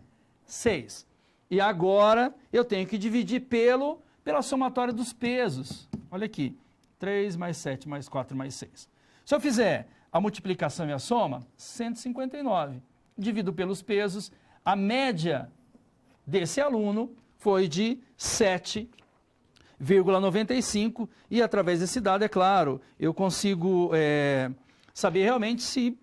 6. E agora eu tenho que dividir pela somatória dos pesos. Olha aqui, 3 mais 7 mais 4 mais 6. Se eu fizer a multiplicação e a soma, 159. Divido pelos pesos, a média desse aluno foi de 7,95 e através desse dado, é claro, eu consigo saber realmente se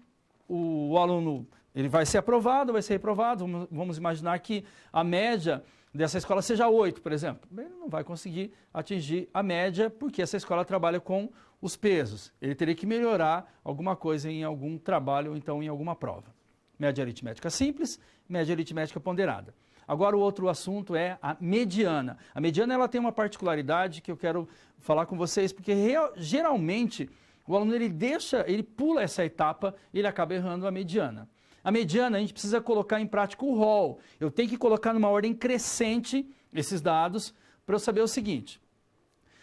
o aluno ele vai ser aprovado ou vai ser reprovado. Vamos imaginar que a média dessa escola seja 8, por exemplo. Ele não vai conseguir atingir a média porque essa escola trabalha com os pesos. Ele teria que melhorar alguma coisa em algum trabalho ou então em alguma prova. Média aritmética simples, média aritmética ponderada. Agora o outro assunto é a mediana. A mediana ela tem uma particularidade que eu quero falar com vocês, porque geralmente o aluno ele pula essa etapa e ele acaba errando a mediana. A mediana, a gente precisa colocar em prática o rol. Eu tenho que colocar numa ordem crescente esses dados para eu saber o seguinte.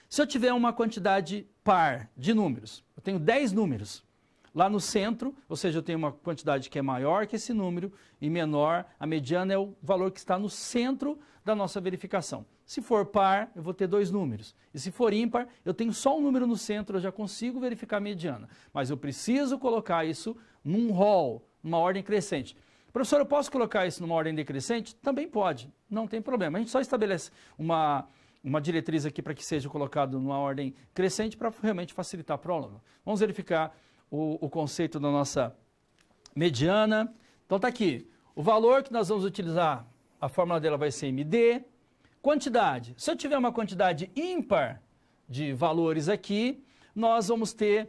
Se eu tiver uma quantidade par de números, eu tenho 10 números lá no centro, ou seja, eu tenho uma quantidade que é maior que esse número e menor, a mediana é o valor que está no centro da nossa verificação. Se for par, eu vou ter 2 números. E se for ímpar, eu tenho só um número no centro, eu já consigo verificar a mediana. Mas eu preciso colocar isso num rol, numa ordem crescente. Professor, eu posso colocar isso numa ordem decrescente? Também pode, não tem problema. A gente só estabelece uma diretriz aqui para que seja colocado numa ordem crescente para realmente facilitar para o aluno. Vamos verificar o conceito da nossa mediana. Então está aqui, o valor que nós vamos utilizar, a fórmula dela vai ser MD. Quantidade, se eu tiver uma quantidade ímpar de valores aqui, nós vamos ter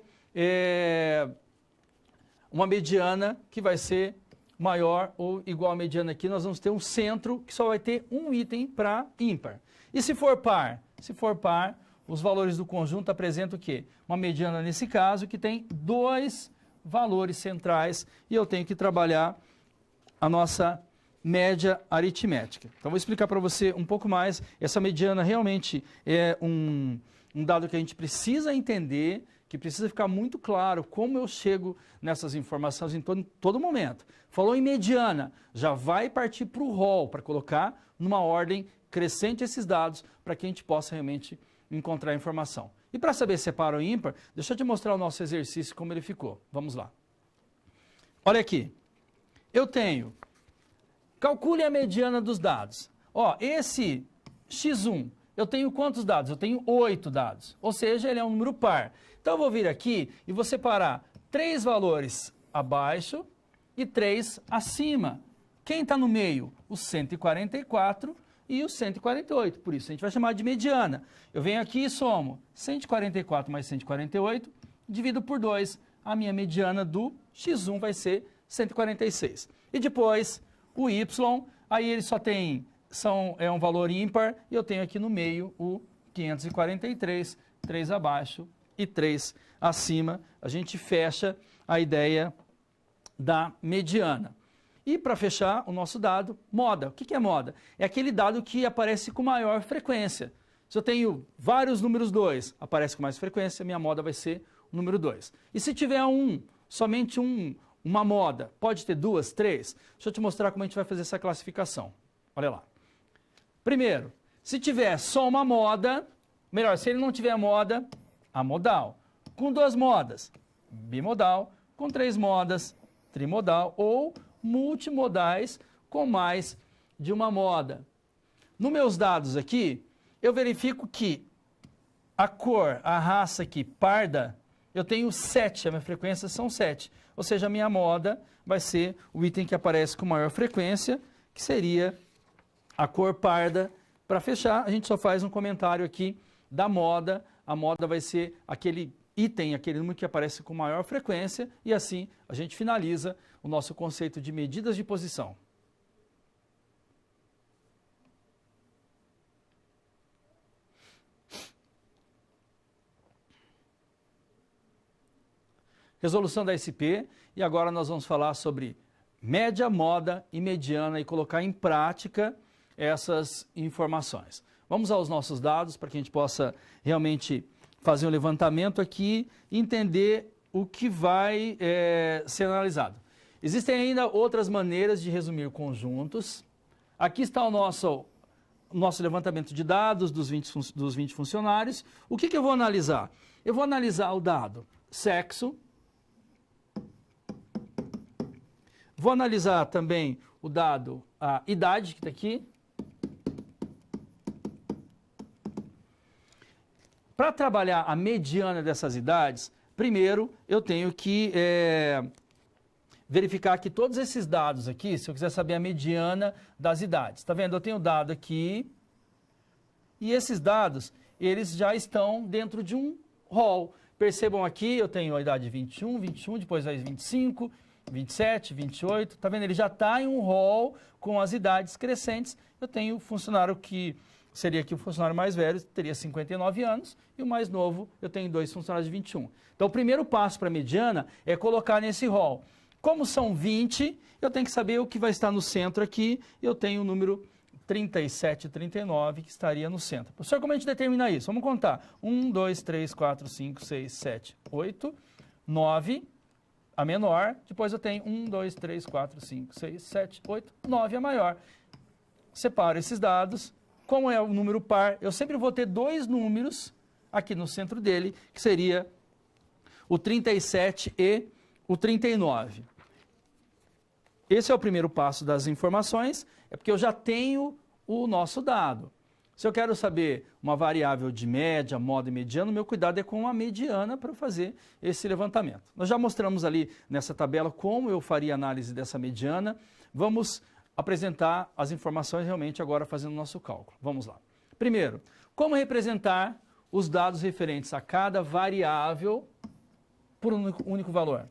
uma mediana que vai ser maior ou igual à mediana aqui, nós vamos ter um centro que só vai ter um item para ímpar. E se for par? Se for par, os valores do conjunto apresentam o quê? Uma mediana, nesse caso, que tem 2 valores centrais e eu tenho que trabalhar a nossa média aritmética. Então, vou explicar para você um pouco mais. Essa mediana realmente é um dado que a gente precisa entender, que precisa ficar muito claro como eu chego nessas informações em todo momento. Falou em mediana, já vai partir para o rol, para colocar numa ordem crescente esses dados, para que a gente possa realmente encontrar a informação. E para saber se é par ou ímpar, deixa eu te mostrar o nosso exercício, como ele ficou. Vamos lá. Olha aqui. Eu tenho... Calcule a mediana dos dados. Ó, esse x1, eu tenho quantos dados? Eu tenho 8 dados, ou seja, ele é um número par. Então eu vou vir aqui e vou separar 3 valores abaixo e 3 acima. Quem está no meio? O 144 e o 148, por isso a gente vai chamar de mediana. Eu venho aqui e somo 144 mais 148, divido por 2, a minha mediana do x1 vai ser 146. E depois... O y, aí ele só tem, é um valor ímpar, e eu tenho aqui no meio o 543, 3 abaixo e 3 acima. A gente fecha a ideia da mediana. E para fechar o nosso dado, moda. O que é moda? É aquele dado que aparece com maior frequência. Se eu tenho vários números 2, aparece com mais frequência, minha moda vai ser o número 2. E se tiver somente uma moda, pode ter 2, 3? Deixa eu te mostrar como a gente vai fazer essa classificação. Olha lá. Primeiro, se tiver só uma moda, melhor, se ele não tiver moda, amodal. Com 2 modas, bimodal. Com 3 modas, trimodal. Ou multimodais com mais de uma moda. Nos meus dados aqui, eu verifico que a cor, a raça aqui, parda, eu tenho 7, a minha frequência são 7. Ou seja, a minha moda vai ser o item que aparece com maior frequência, que seria a cor parda. Para fechar, a gente só faz um comentário aqui da moda. A moda vai ser aquele item, aquele número que aparece com maior frequência, e assim a gente finaliza o nosso conceito de medidas de posição. Resolução da SP, e agora nós vamos falar sobre média, moda e mediana e colocar em prática essas informações. Vamos aos nossos dados para que a gente possa realmente fazer um levantamento aqui e entender o que vai ser analisado. Existem ainda outras maneiras de resumir conjuntos. Aqui está o nosso levantamento de dados dos 20 funcionários. O que eu vou analisar? Eu vou analisar o dado sexo. Vou analisar também o dado, a idade, que está aqui. Para trabalhar a mediana dessas idades, primeiro eu tenho que verificar que todos esses dados aqui, se eu quiser saber a mediana das idades. Está vendo? Eu tenho dado aqui, e esses dados, eles já estão dentro de um rol. Percebam aqui, eu tenho a idade 21, depois vai 25, 27, 28, está vendo? Ele já está em um rol com as idades crescentes. Eu tenho o funcionário que seria aqui o funcionário mais velho, teria 59 anos, e o mais novo, eu tenho 2 funcionários de 21. Então, o primeiro passo para a mediana é colocar nesse rol. Como são 20, eu tenho que saber o que vai estar no centro aqui, eu tenho o número 37 e 39 que estaria no centro. Professor, como a gente determina isso? Vamos contar. 1, 2, 3, 4, 5, 6, 7, 8, 9... a menor, depois eu tenho 1, 2, 3, 4, 5, 6, 7, 8, 9 a maior. Separo esses dados, como é o número par, eu sempre vou ter 2 números aqui no centro dele, que seria o 37 e o 39. Esse é o primeiro passo das informações, é porque eu já tenho o nosso dado. Se eu quero saber uma variável de média, moda e mediana, o meu cuidado é com a mediana para fazer esse levantamento. Nós já mostramos ali nessa tabela como eu faria análise dessa mediana. Vamos apresentar as informações realmente agora fazendo o nosso cálculo. Vamos lá. Primeiro, como representar os dados referentes a cada variável por um único valor?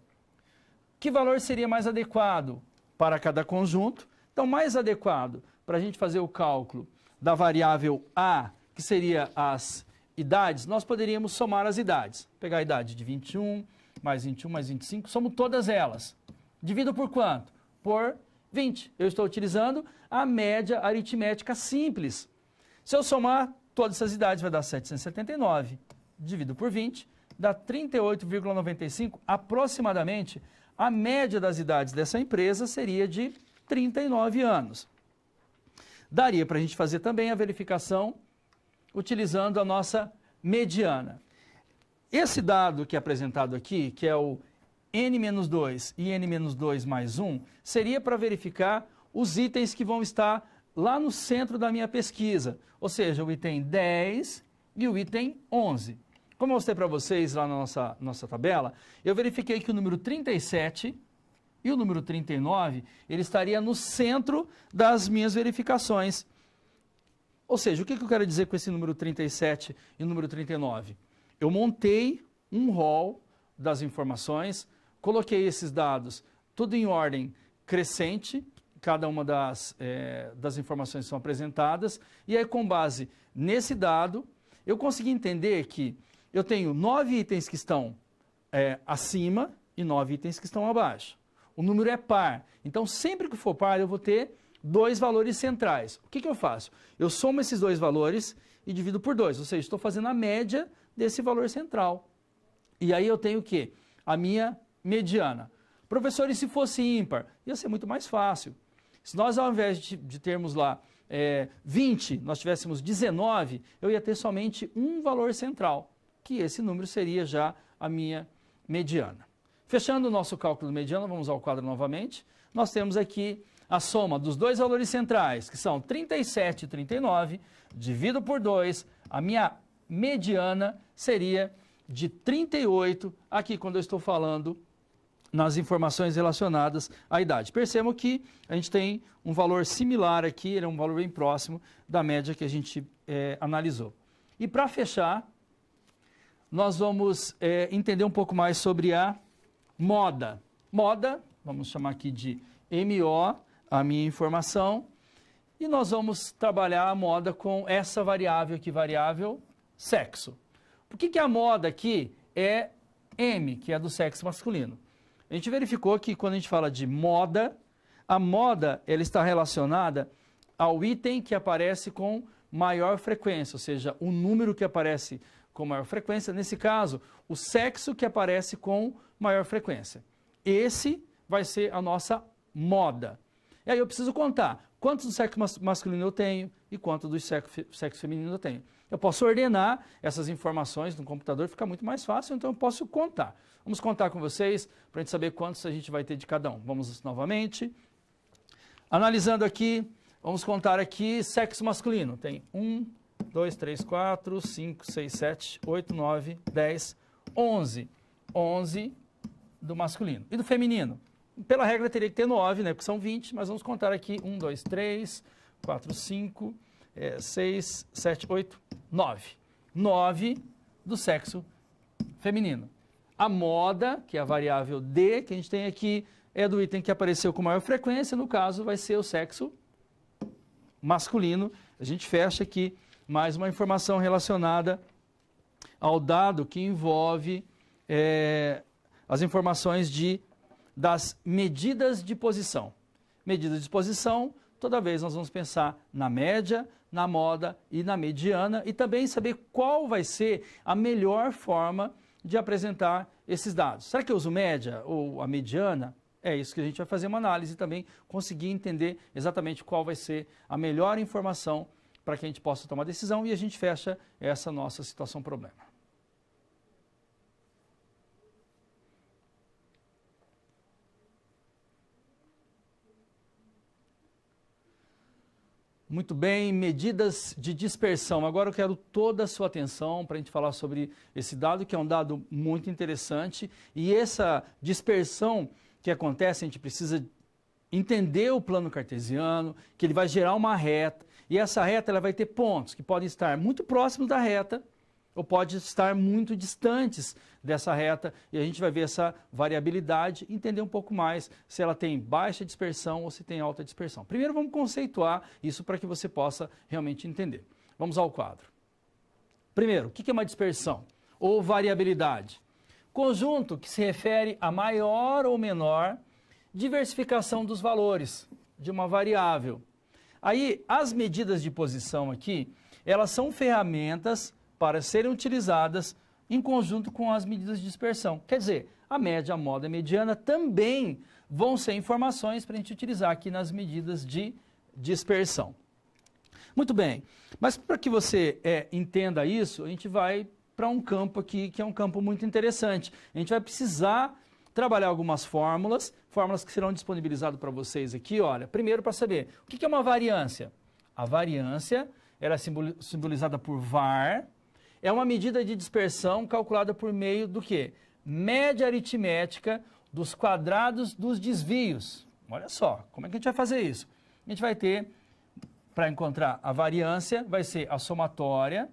Que valor seria mais adequado para cada conjunto? Então, mais adequado para a gente fazer o cálculo da variável A, que seria as idades, nós poderíamos somar as idades. Pegar a idade de 21, mais 25, somo todas elas. Divido por quanto? Por 20. Eu estou utilizando a média aritmética simples. Se eu somar todas essas idades, vai dar 779. Divido por 20, dá 38,95. Aproximadamente, a média das idades dessa empresa seria de 39 anos. Daria para a gente fazer também a verificação utilizando a nossa mediana. Esse dado que é apresentado aqui, que é o N-2 e N-2 mais 1, seria para verificar os itens que vão estar lá no centro da minha pesquisa, ou seja, o item 10 e o item 11. Como eu mostrei para vocês lá na nossa tabela, eu verifiquei que o número 37 e o número 39, ele estaria no centro das minhas verificações. Ou seja, o que eu quero dizer com esse número 37 e o número 39? Eu montei um rol das informações, coloquei esses dados tudo em ordem crescente, cada uma das informações são apresentadas, e aí com base nesse dado, eu consegui entender que eu tenho 9 itens que estão acima e 9 itens que estão abaixo. O número é par, então sempre que for par eu vou ter 2 valores centrais. O que eu faço? Eu somo esses 2 valores e divido por 2, ou seja, estou fazendo a média desse valor central. E aí eu tenho o quê? A minha mediana. Professor, e se fosse ímpar? Ia ser muito mais fácil. Se nós ao invés de termos lá 20, nós tivéssemos 19, eu ia ter somente um valor central, que esse número seria já a minha mediana. Fechando o nosso cálculo de mediana, vamos ao quadro novamente. Nós temos aqui a soma dos 2 valores centrais, que são 37 e 39, dividido por 2, a minha mediana seria de 38, aqui quando eu estou falando nas informações relacionadas à idade. Percebam que a gente tem um valor similar aqui, ele é um valor bem próximo da média que a gente analisou. E para fechar, nós vamos entender um pouco mais sobre a moda. Moda, vamos chamar aqui de MO, a minha informação, e nós vamos trabalhar a moda com essa variável aqui, variável sexo. Por que a moda aqui é M, que é do sexo masculino? A gente verificou que quando a gente fala de moda, a moda ela está relacionada ao item que aparece com maior frequência, ou seja, o número que aparece com maior frequência, nesse caso, o sexo que aparece com maior frequência. Esse vai ser a nossa moda. E aí eu preciso contar quantos do sexo masculino eu tenho e quantos do sexo feminino eu tenho. Eu posso ordenar essas informações no computador, fica muito mais fácil, então eu posso contar. Vamos contar com vocês para a gente saber quantos a gente vai ter de cada um. Vamos novamente. Analisando aqui, vamos contar aqui sexo masculino. Tem 1, 2, 3, 4, 5, 6, 7, 8, 9, 10, 11. 11 do masculino. E do feminino? Pela regra teria que ter 9, né? Porque são 20, mas vamos contar aqui 1, 2, 3, 4, 5, 6, 7, 8, 9. 9 do sexo feminino. A moda, que é a variável D, que a gente tem aqui, é do item que apareceu com maior frequência, no caso vai ser o sexo masculino. A gente fecha aqui mais uma informação relacionada ao dado que envolve as informações das medidas de posição. Medidas de posição, toda vez nós vamos pensar na média, na moda e na mediana e também saber qual vai ser a melhor forma de apresentar esses dados. Será que eu uso média ou a mediana? É isso que a gente vai fazer uma análise e também conseguir entender exatamente qual vai ser a melhor informação para que a gente possa tomar decisão e a gente fecha essa nossa situação problema. Muito bem, medidas de dispersão. Agora eu quero toda a sua atenção para a gente falar sobre esse dado, que é um dado muito interessante. E essa dispersão que acontece, a gente precisa entender o plano cartesiano, que ele vai gerar uma reta. E essa reta ela vai ter pontos que podem estar muito próximos da reta ou pode estar muito distantes dessa reta, e a gente vai ver essa variabilidade, entender um pouco mais se ela tem baixa dispersão ou se tem alta dispersão. Primeiro vamos conceituar isso para que você possa realmente entender. Vamos ao quadro. Primeiro, o que é uma dispersão ou variabilidade? Conjunto que se refere a maior ou menor diversificação dos valores de uma variável. Aí, as medidas de posição aqui, elas são ferramentas para serem utilizadas em conjunto com as medidas de dispersão. Quer dizer, a média, a moda e a mediana também vão ser informações para a gente utilizar aqui nas medidas de dispersão. Muito bem, mas para que você entenda isso, a gente vai para um campo aqui que é um campo muito interessante. A gente vai precisar trabalhar algumas fórmulas que serão disponibilizadas para vocês aqui. Olha, primeiro para saber, o que é uma variância? A variância era simbolizada por var, é uma medida de dispersão calculada por meio do quê? Média aritmética dos quadrados dos desvios. Olha só, como é que a gente vai fazer isso? A gente vai ter, para encontrar a variância, vai ser a somatória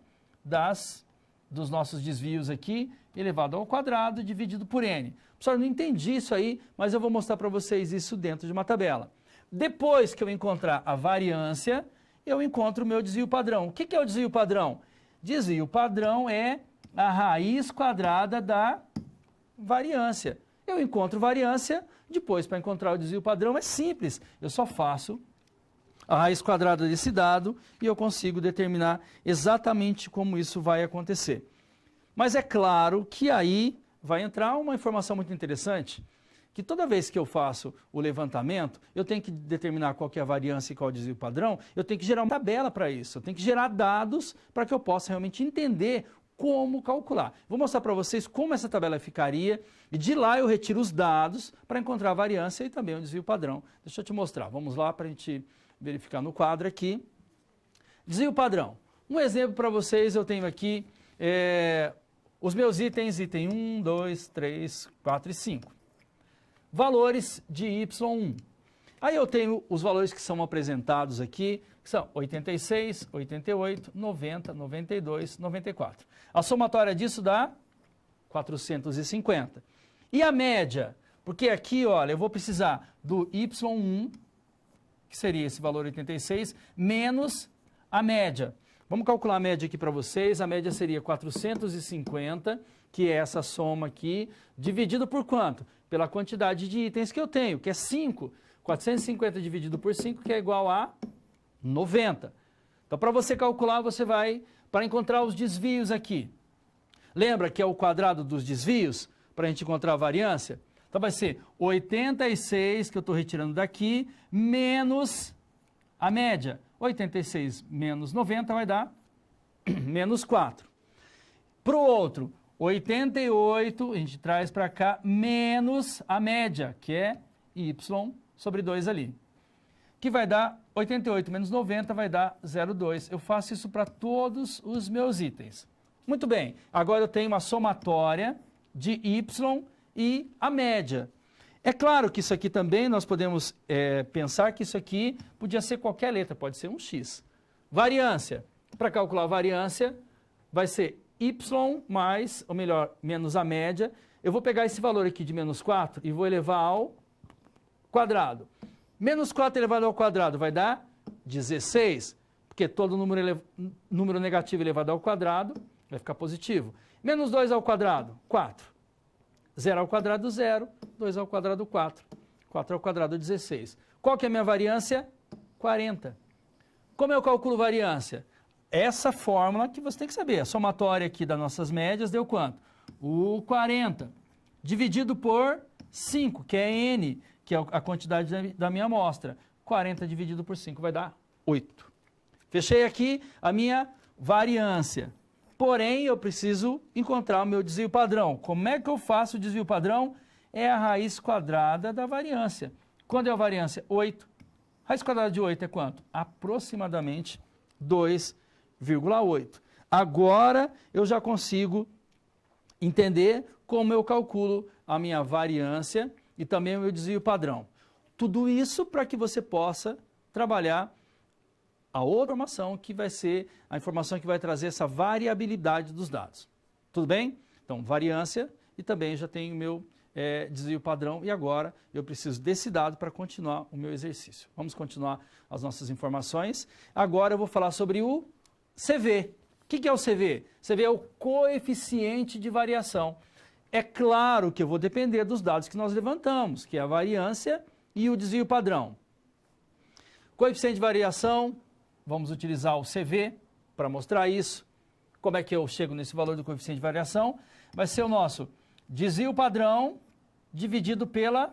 dos nossos desvios aqui, elevado ao quadrado, dividido por n. Pessoal, eu não entendi isso aí, mas eu vou mostrar para vocês isso dentro de uma tabela. Depois que eu encontrar a variância, eu encontro o meu desvio padrão. O que é o desvio padrão? Desvio padrão é a raiz quadrada da variância. Eu encontro variância, depois para encontrar o desvio padrão é simples. Eu só faço a raiz quadrada desse dado e eu consigo determinar exatamente como isso vai acontecer. Mas é claro que aí vai entrar uma informação muito interessante, que toda vez que eu faço o levantamento, eu tenho que determinar qual que é a variância e qual é o desvio padrão, eu tenho que gerar uma tabela para isso, eu tenho que gerar dados para que eu possa realmente entender como calcular. Vou mostrar para vocês como essa tabela ficaria, e de lá eu retiro os dados para encontrar a variância e também o desvio padrão. Deixa eu te mostrar, vamos lá para a gente verificar no quadro aqui. Desvio padrão. Um exemplo para vocês, eu tenho aqui os meus itens, item 1, 2, 3, 4 e 5. Valores de Y1. Aí eu tenho os valores que são apresentados aqui, que são 86, 88, 90, 92, 94. A somatória disso dá 450. E a média? Porque aqui, olha, eu vou precisar do Y1, que seria esse valor 86, menos a média. Vamos calcular a média aqui para vocês. A média seria 450, que é essa soma aqui, dividido por quanto? Pela quantidade de itens que eu tenho, que é 5. 450 dividido por 5, que é igual a 90. Então, para você calcular, você vai para encontrar os desvios aqui. Lembra que é o quadrado dos desvios, para a gente encontrar a variância? Então, vai ser 86, que eu estou retirando daqui, menos a média. 86 menos 90 vai dar menos 4. Para o outro, 88, a gente traz para cá, menos a média, que é y sobre 2 ali. Que vai dar 88 menos 90 vai dar 0,2. Eu faço isso para todos os meus itens. Muito bem, agora eu tenho uma somatória de y e a média. É claro que isso aqui também nós podemos pensar que isso aqui podia ser qualquer letra, pode ser um x. Variância. Para calcular a variância, vai ser y mais, ou melhor, menos a média. Eu vou pegar esse valor aqui de menos 4 e vou elevar ao quadrado. Menos 4 elevado ao quadrado vai dar 16, porque todo número negativo elevado ao quadrado vai ficar positivo. Menos 2 ao quadrado, 4. 0 ao quadrado, 0. 2 ao quadrado, 4. 4 ao quadrado, 16. Qual que é a minha variância? 40. Como eu calculo variância? Essa fórmula que você tem que saber. A somatória aqui das nossas médias deu quanto? O 40. Dividido por 5, que é n, que é a quantidade da minha amostra. 40 dividido por 5 vai dar 8. Fechei aqui a minha variância. Porém, eu preciso encontrar o meu desvio padrão. Como é que eu faço o desvio padrão? É a raiz quadrada da variância. Quando é a variância? 8. Raiz quadrada de 8 é quanto? Aproximadamente 2,8. Agora eu já consigo entender como eu calculo a minha variância e também o meu desvio padrão. Tudo isso para que você possa trabalhar a outra informação que vai ser a informação que vai trazer essa variabilidade dos dados. Tudo bem? Então, variância e também já tenho o meu desvio padrão e agora eu preciso desse dado para continuar o meu exercício. Vamos continuar as nossas informações. Agora eu vou falar sobre o CV. O que é o CV? CV é o coeficiente de variação. É claro que eu vou depender dos dados que nós levantamos, que é a variância e o desvio padrão. Coeficiente de variação, vamos utilizar o CV para mostrar isso. Como é que eu chego nesse valor do coeficiente de variação? Vai ser o nosso desvio padrão dividido pela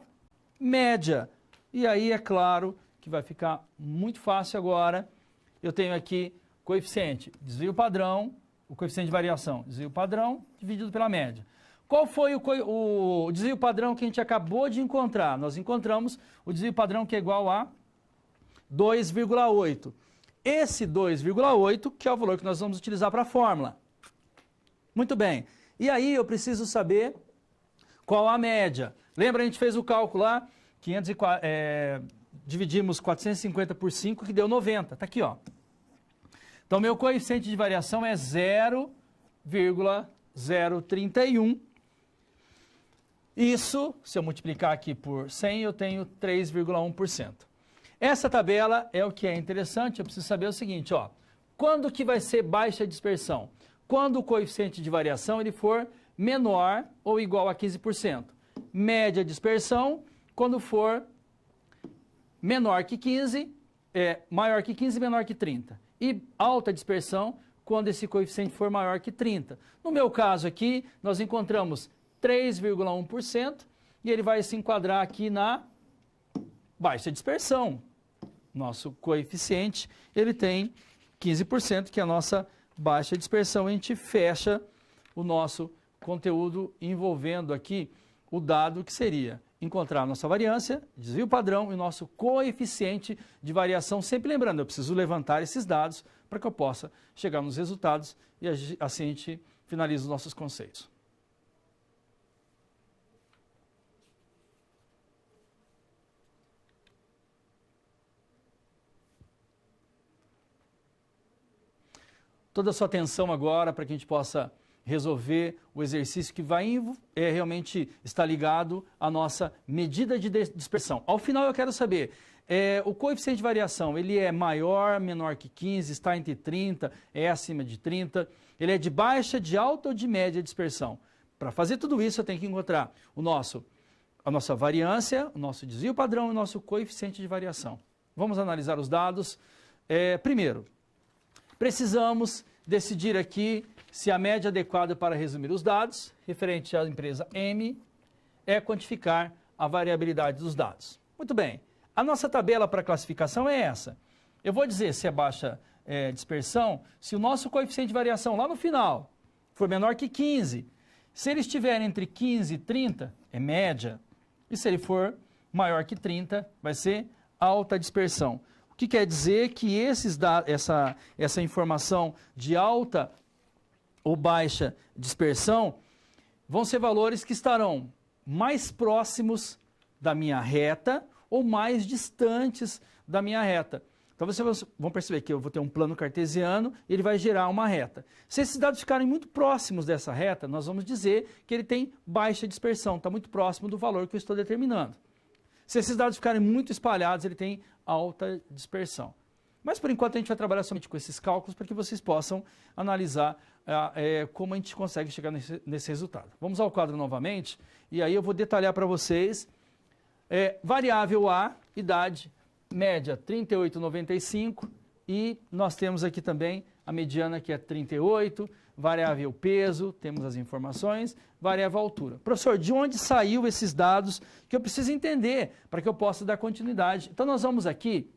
média. E aí é claro que vai ficar muito fácil agora. Eu tenho aqui coeficiente desvio padrão, o coeficiente de variação, desvio padrão dividido pela média. Qual foi o desvio padrão que a gente acabou de encontrar? Nós encontramos o desvio padrão que é igual a 2,8. Esse 2,8 que é o valor que nós vamos utilizar para a fórmula. Muito bem. E aí eu preciso saber qual a média. Lembra, a gente fez o cálculo lá, dividimos 450 por 5, que deu 90. Está aqui, ó. Então, meu coeficiente de variação é 0,031. Isso, se eu multiplicar aqui por 100, eu tenho 3,1%. Essa tabela é o que é interessante, eu preciso saber o seguinte, ó. Quando que vai ser baixa dispersão? Quando o coeficiente de variação ele for menor ou igual a 15%. Média dispersão, quando for menor que 15, maior que 15, menor que 30. E alta dispersão, quando esse coeficiente for maior que 30. No meu caso aqui, nós encontramos 3,1% e ele vai se enquadrar aqui na baixa dispersão. Nosso coeficiente, ele tem 15%, que é a nossa baixa dispersão. A gente fecha o nosso conteúdo envolvendo aqui o dado que seria encontrar a nossa variância, desvio padrão e o nosso coeficiente de variação. Sempre lembrando, eu preciso levantar esses dados para que eu possa chegar nos resultados e assim a gente finaliza os nossos conceitos. Toda a sua atenção agora para que a gente possa resolver o exercício que vai realmente estar ligado à nossa medida de dispersão. Ao final eu quero saber, o coeficiente de variação, ele é maior, menor que 15, está entre 30, é acima de 30, ele é de baixa, de alta ou de média dispersão? Para fazer tudo isso eu tenho que encontrar a nossa variância, o nosso desvio padrão e o nosso coeficiente de variação. Vamos analisar os dados. Primeiro, precisamos decidir aqui se a média adequada para resumir os dados, referente à empresa M, é quantificar a variabilidade dos dados. Muito bem, a nossa tabela para classificação é essa. Eu vou dizer se é baixa dispersão, se o nosso coeficiente de variação lá no final for menor que 15, se ele estiver entre 15 e 30, é média, e se ele for maior que 30, vai ser alta dispersão. O que quer dizer que essa informação de alta ou baixa dispersão vão ser valores que estarão mais próximos da minha reta ou mais distantes da minha reta. Então vocês vão perceber que eu vou ter um plano cartesiano e ele vai gerar uma reta. Se esses dados ficarem muito próximos dessa reta, nós vamos dizer que ele tem baixa dispersão, está muito próximo do valor que eu estou determinando. Se esses dados ficarem muito espalhados, ele tem alta dispersão. Mas, por enquanto, a gente vai trabalhar somente com esses cálculos para que vocês possam analisar como a gente consegue chegar nesse resultado. Vamos ao quadro novamente, e aí eu vou detalhar para vocês. Variável A, idade, média 38,95, e nós temos aqui também a mediana que é 38, variável peso, temos as informações, variável altura. Professor, de onde saiu esses dados que eu preciso entender para que eu possa dar continuidade? Então, nós vamos aqui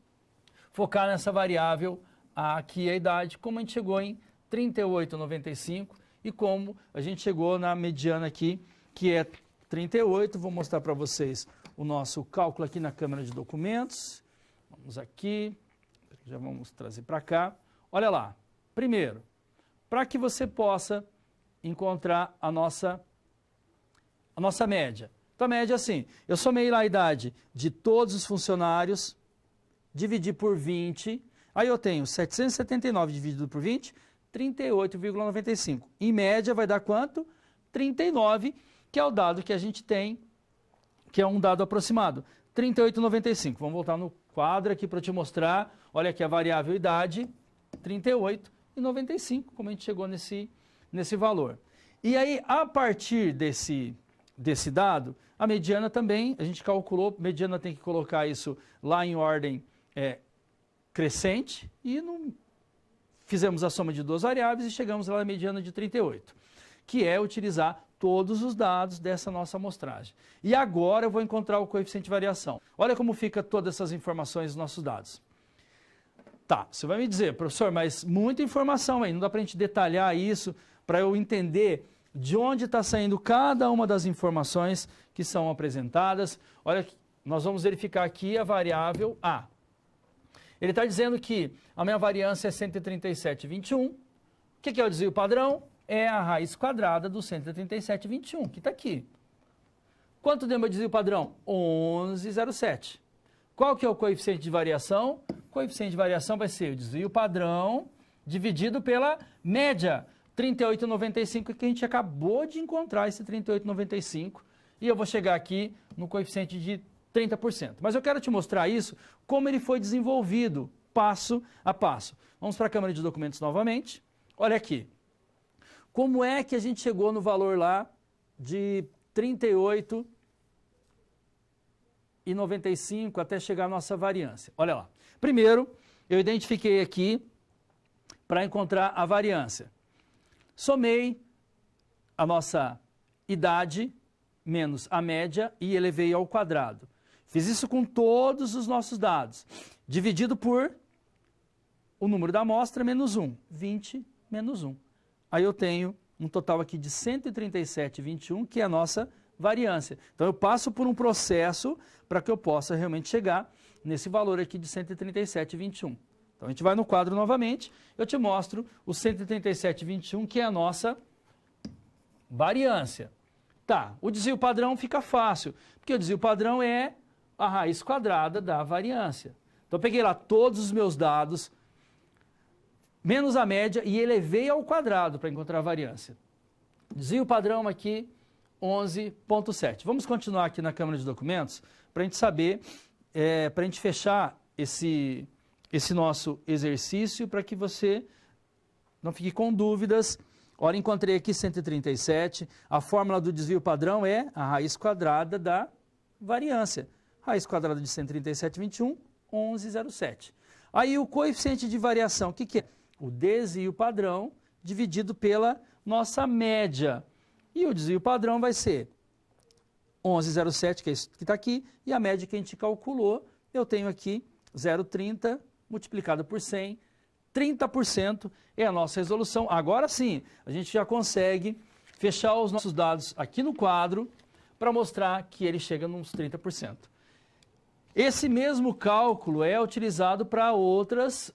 focar nessa variável aqui a idade, como a gente chegou em 38,95 e como a gente chegou na mediana aqui, que é 38. Vou mostrar para vocês o nosso cálculo aqui na câmera de documentos. Vamos aqui, já vamos trazer para cá. Olha lá, primeiro, para que você possa encontrar a nossa média. Então, a média é assim, eu somei lá a idade de todos os funcionários, dividi por 20, aí eu tenho 779 dividido por 20, 38,95. Em média vai dar quanto? 39, que é o dado que a gente tem, que é um dado aproximado. 38,95. Vamos voltar no quadro aqui para te mostrar. Olha aqui a variável idade, 38,95, como a gente chegou nesse valor. E aí, a partir desse dado, a mediana também, a gente calculou, mediana tem que colocar isso lá em ordem crescente, e fizemos a soma de duas variáveis e chegamos lá na mediana de 38, que é utilizar todos os dados dessa nossa amostragem. E agora eu vou encontrar o coeficiente de variação. Olha como fica todas essas informações nos nossos dados. Tá, você vai me dizer, professor, mas muita informação aí, não dá para a gente detalhar isso para eu entender de onde está saindo cada uma das informações que são apresentadas. Olha, nós vamos verificar aqui a variável A. Ele está dizendo que a minha variância é 137,21. O que é o desvio padrão? É a raiz quadrada do 137,21, que está aqui. Quanto deu meu desvio padrão? 11,07. Qual que é o coeficiente de variação? O coeficiente de variação vai ser o desvio padrão dividido pela média, 38,95, que a gente acabou de encontrar, esse 38,95, e eu vou chegar aqui no coeficiente de 30%. Mas eu quero te mostrar isso, como ele foi desenvolvido, passo a passo. Vamos para a Câmara de Documentos novamente. Olha aqui. Como é que a gente chegou no valor lá de 38,95 até chegar à nossa variância? Olha lá. Primeiro, eu identifiquei aqui para encontrar a variância. Somei a nossa idade menos a média e elevei ao quadrado. Fiz isso com todos os nossos dados, dividido por o número da amostra menos 1, 20 menos 1. Aí eu tenho um total aqui de 137,21, que é a nossa variância. Então eu passo por um processo para que eu possa realmente chegar nesse valor aqui de 137,21. Então a gente vai no quadro novamente, eu te mostro o 137,21, que é a nossa variância. Tá, o desvio padrão fica fácil, porque o desvio padrão é a raiz quadrada da variância. Então eu peguei lá todos os meus dados, menos a média, e elevei ao quadrado para encontrar a variância. Desvio padrão aqui, 11,7. Vamos continuar aqui na Câmara de Documentos para a gente saber, para a gente fechar esse nosso exercício, para que você não fique com dúvidas. Olha, encontrei aqui 137. A fórmula do desvio padrão é a raiz quadrada da variância. Raiz quadrada de 137,21, 11,07. Aí o coeficiente de variação, o que é? O desvio padrão dividido pela nossa média. E o desvio padrão vai ser 11,07, que é isso que está aqui, e a média que a gente calculou, eu tenho aqui 0,30 multiplicado por 100, 30% é a nossa resolução. Agora sim, a gente já consegue fechar os nossos dados aqui no quadro para mostrar que ele chega nos 30%. Esse mesmo cálculo é utilizado para outras,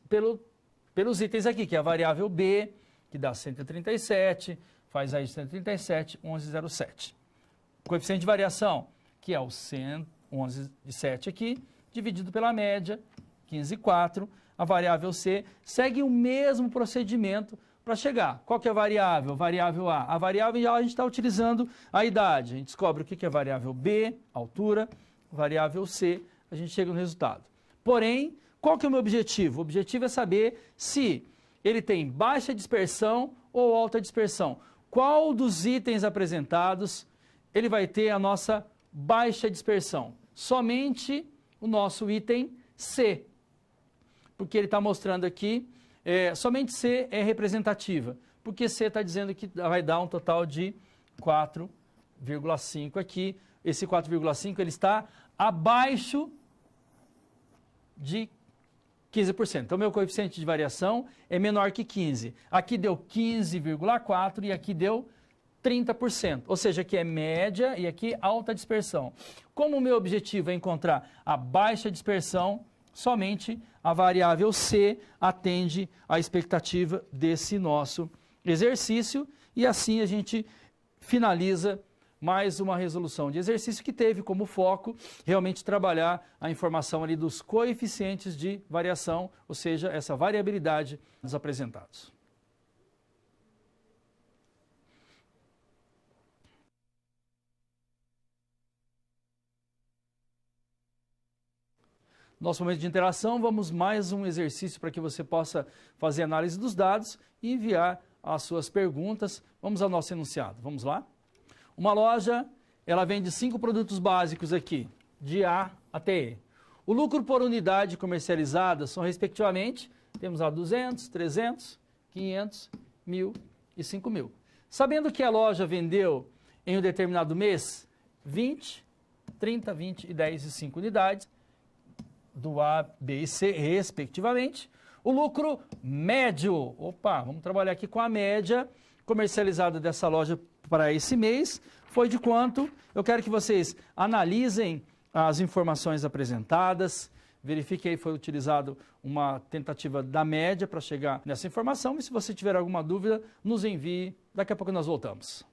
pelos itens aqui, que é a variável B, que dá 137, faz aí 137, 11,07. Coeficiente de variação, que é o 11,7 aqui, dividido pela média, 15,4. A variável C segue o mesmo procedimento para chegar. Qual que é a variável? Variável A. A variável A a gente está utilizando a idade. A gente descobre o que é a variável B, altura, variável C, a gente chega no resultado. Porém, qual que é o meu objetivo? O objetivo é saber se ele tem baixa dispersão ou alta dispersão. Qual dos itens apresentados ele vai ter a nossa baixa dispersão? Somente o nosso item C, porque ele está mostrando aqui, somente C é representativa, porque C está dizendo que vai dar um total de 4,5 aqui. Esse 4,5 ele está abaixo de 15%. Então, meu coeficiente de variação é menor que 15. Aqui deu 15,4 e aqui deu 30%. Ou seja, aqui é média e aqui alta dispersão. Como o meu objetivo é encontrar a baixa dispersão, somente a variável C atende à expectativa desse nosso exercício e assim a gente finaliza mais uma resolução de exercício que teve como foco realmente trabalhar a informação ali dos coeficientes de variação, ou seja, essa variabilidade dos apresentados. Nosso momento de interação, vamos mais um exercício para que você possa fazer análise dos dados e enviar as suas perguntas. Vamos ao nosso enunciado, vamos lá? Uma loja, ela vende 5 produtos básicos aqui, de A até E. O lucro por unidade comercializada são, respectivamente, temos lá 200, 300, 500, 1.000 e 5.000. Sabendo que a loja vendeu em um determinado mês 20, 30, 20 e 10 e 5 unidades, do A, B e C, respectivamente, o lucro médio, vamos trabalhar aqui com a média comercializada dessa loja para esse mês, foi de quanto? Eu quero que vocês analisem as informações apresentadas, verifiquem aí foi utilizado uma tentativa da média para chegar nessa informação e se você tiver alguma dúvida, nos envie, daqui a pouco nós voltamos.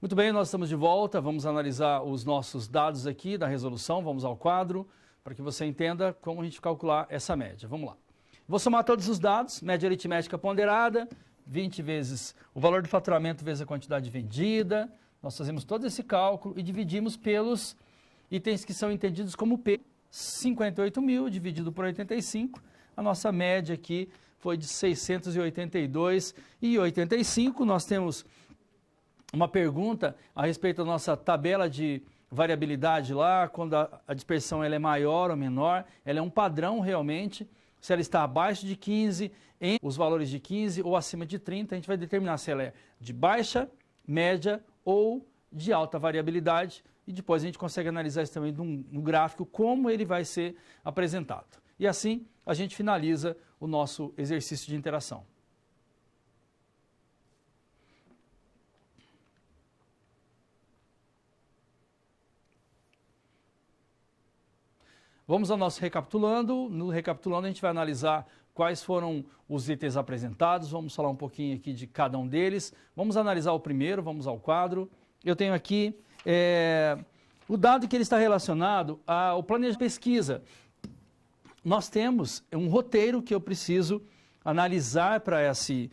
Muito bem, nós estamos de volta, vamos analisar os nossos dados aqui da resolução, vamos ao quadro, para que você entenda como a gente calcular essa média. Vamos lá. Vou somar todos os dados, média aritmética ponderada, 20 vezes o valor do faturamento vezes a quantidade vendida, nós fazemos todo esse cálculo e dividimos pelos itens que são entendidos como P, 58 mil dividido por 85, a nossa média aqui foi de 682,85. Nós temos uma pergunta a respeito da nossa tabela de variabilidade lá, quando a dispersão ela é maior ou menor, ela é um padrão realmente, se ela está abaixo de 15, em os valores de 15 ou acima de 30, a gente vai determinar se ela é de baixa, média ou de alta variabilidade, e depois a gente consegue analisar isso também no gráfico, como ele vai ser apresentado. E assim a gente finaliza o nosso exercício de interação. Vamos ao nosso recapitulando. No recapitulando, a gente vai analisar quais foram os itens apresentados. Vamos falar um pouquinho aqui de cada um deles. Vamos analisar o primeiro, vamos ao quadro. Eu tenho aqui o dado que ele está relacionado ao planejamento de pesquisa. Nós temos um roteiro que eu preciso analisar para esse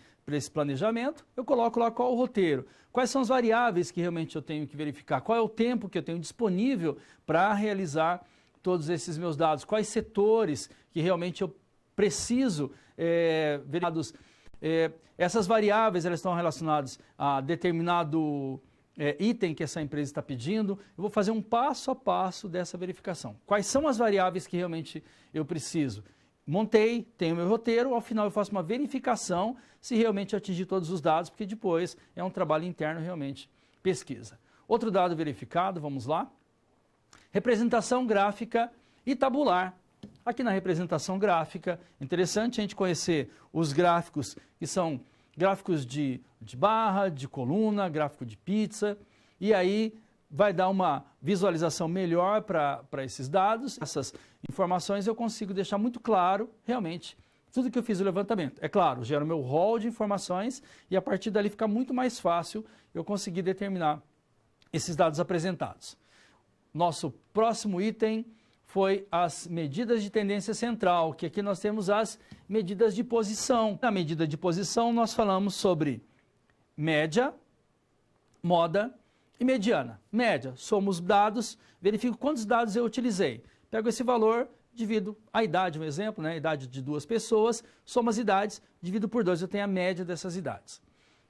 planejamento. Eu coloco lá qual é o roteiro. Quais são as variáveis que realmente eu tenho que verificar? Qual é o tempo que eu tenho disponível para realizar todos esses meus dados, quais setores que realmente eu preciso verificar. Essas variáveis elas estão relacionadas a determinado item que essa empresa está pedindo. Eu vou fazer um passo a passo dessa verificação. Quais são as variáveis que realmente eu preciso? Montei, tenho meu roteiro, ao final eu faço uma verificação se realmente eu atingi todos os dados, porque depois é um trabalho interno realmente, pesquisa. Outro dado verificado, vamos lá. Representação gráfica e tabular. Aqui na representação gráfica, interessante a gente conhecer os gráficos que são gráficos de barra, de coluna, gráfico de pizza, e aí vai dar uma visualização melhor para esses dados. Essas informações eu consigo deixar muito claro, realmente, tudo que eu fiz o levantamento. É claro, gero meu rol de informações e a partir dali fica muito mais fácil eu conseguir determinar esses dados apresentados. Nosso próximo item foi as medidas de tendência central, que aqui nós temos as medidas de posição. Na medida de posição, nós falamos sobre média, moda e mediana. Média, somo os dados, verifico quantos dados eu utilizei. Pego esse valor, divido a idade, um exemplo, né? A idade de 2 pessoas, somo as idades, divido por 2, eu tenho a média dessas idades.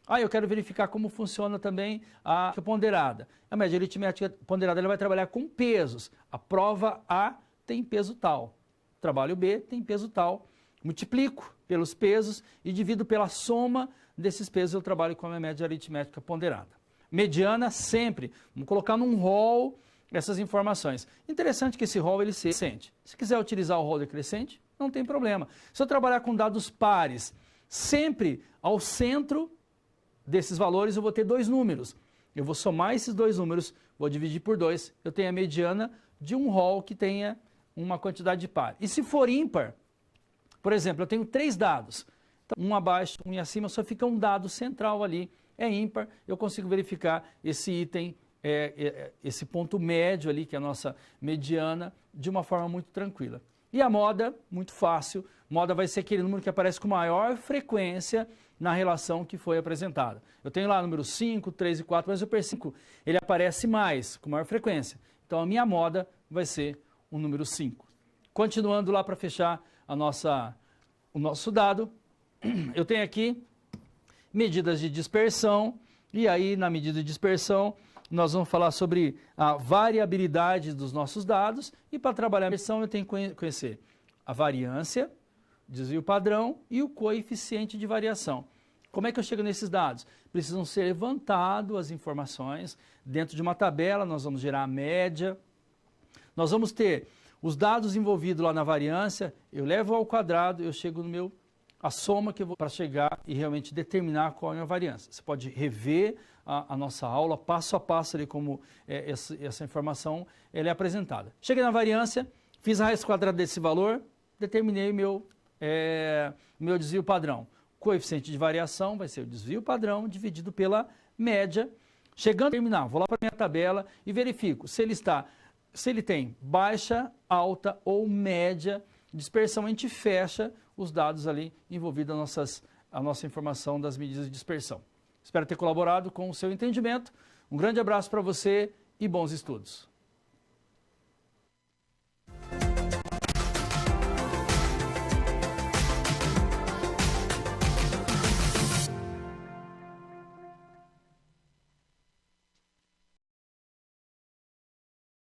Eu quero verificar como funciona também a ponderada. A média aritmética ponderada ela vai trabalhar com pesos. A prova A tem peso tal. O trabalho B tem peso tal. Multiplico pelos pesos e divido pela soma desses pesos. Eu trabalho com a minha média aritmética ponderada. Mediana sempre. Vamos colocar num rol essas informações. Interessante que esse rol ele seja decrescente. Se quiser utilizar o rol decrescente, não tem problema. Se eu trabalhar com dados pares, sempre ao centro desses valores eu vou ter 2 números. Eu vou somar esses 2 números, vou dividir por 2, eu tenho a mediana de um rol que tenha uma quantidade de par. E se for ímpar, por exemplo, eu tenho 3 dados, então, um abaixo, um e acima, só fica um dado central ali, é ímpar, eu consigo verificar esse item, esse ponto médio ali, que é a nossa mediana, de uma forma muito tranquila. E a moda, muito fácil, moda vai ser aquele número que aparece com maior frequência na relação que foi apresentada. Eu tenho lá número 5, 3 e 4, mas o percebo ele aparece mais, com maior frequência. Então a minha moda vai ser o número 5. Continuando lá para fechar o nosso dado, eu tenho aqui medidas de dispersão, e aí na medida de dispersão nós vamos falar sobre a variabilidade dos nossos dados, e para trabalhar a dispersão eu tenho que conhecer a variância, desvio padrão e o coeficiente de variação. Como é que eu chego nesses dados? Precisam ser levantadas as informações dentro de uma tabela, nós vamos gerar a média, nós vamos ter os dados envolvidos lá na variância, eu levo ao quadrado, eu chego no a soma que eu vou para chegar e realmente determinar qual é a variância. Você pode rever a nossa aula passo a passo ali como essa informação ela é apresentada. Cheguei na variância, fiz a raiz quadrada desse valor, determinei meu desvio padrão. Coeficiente de variação vai ser o desvio padrão dividido pela média. Chegando a terminar, vou lá para a minha tabela e verifico se ele tem baixa, alta ou média dispersão. A gente fecha os dados ali envolvidos a nossa informação das medidas de dispersão. Espero ter colaborado com o seu entendimento. Um grande abraço para você e bons estudos.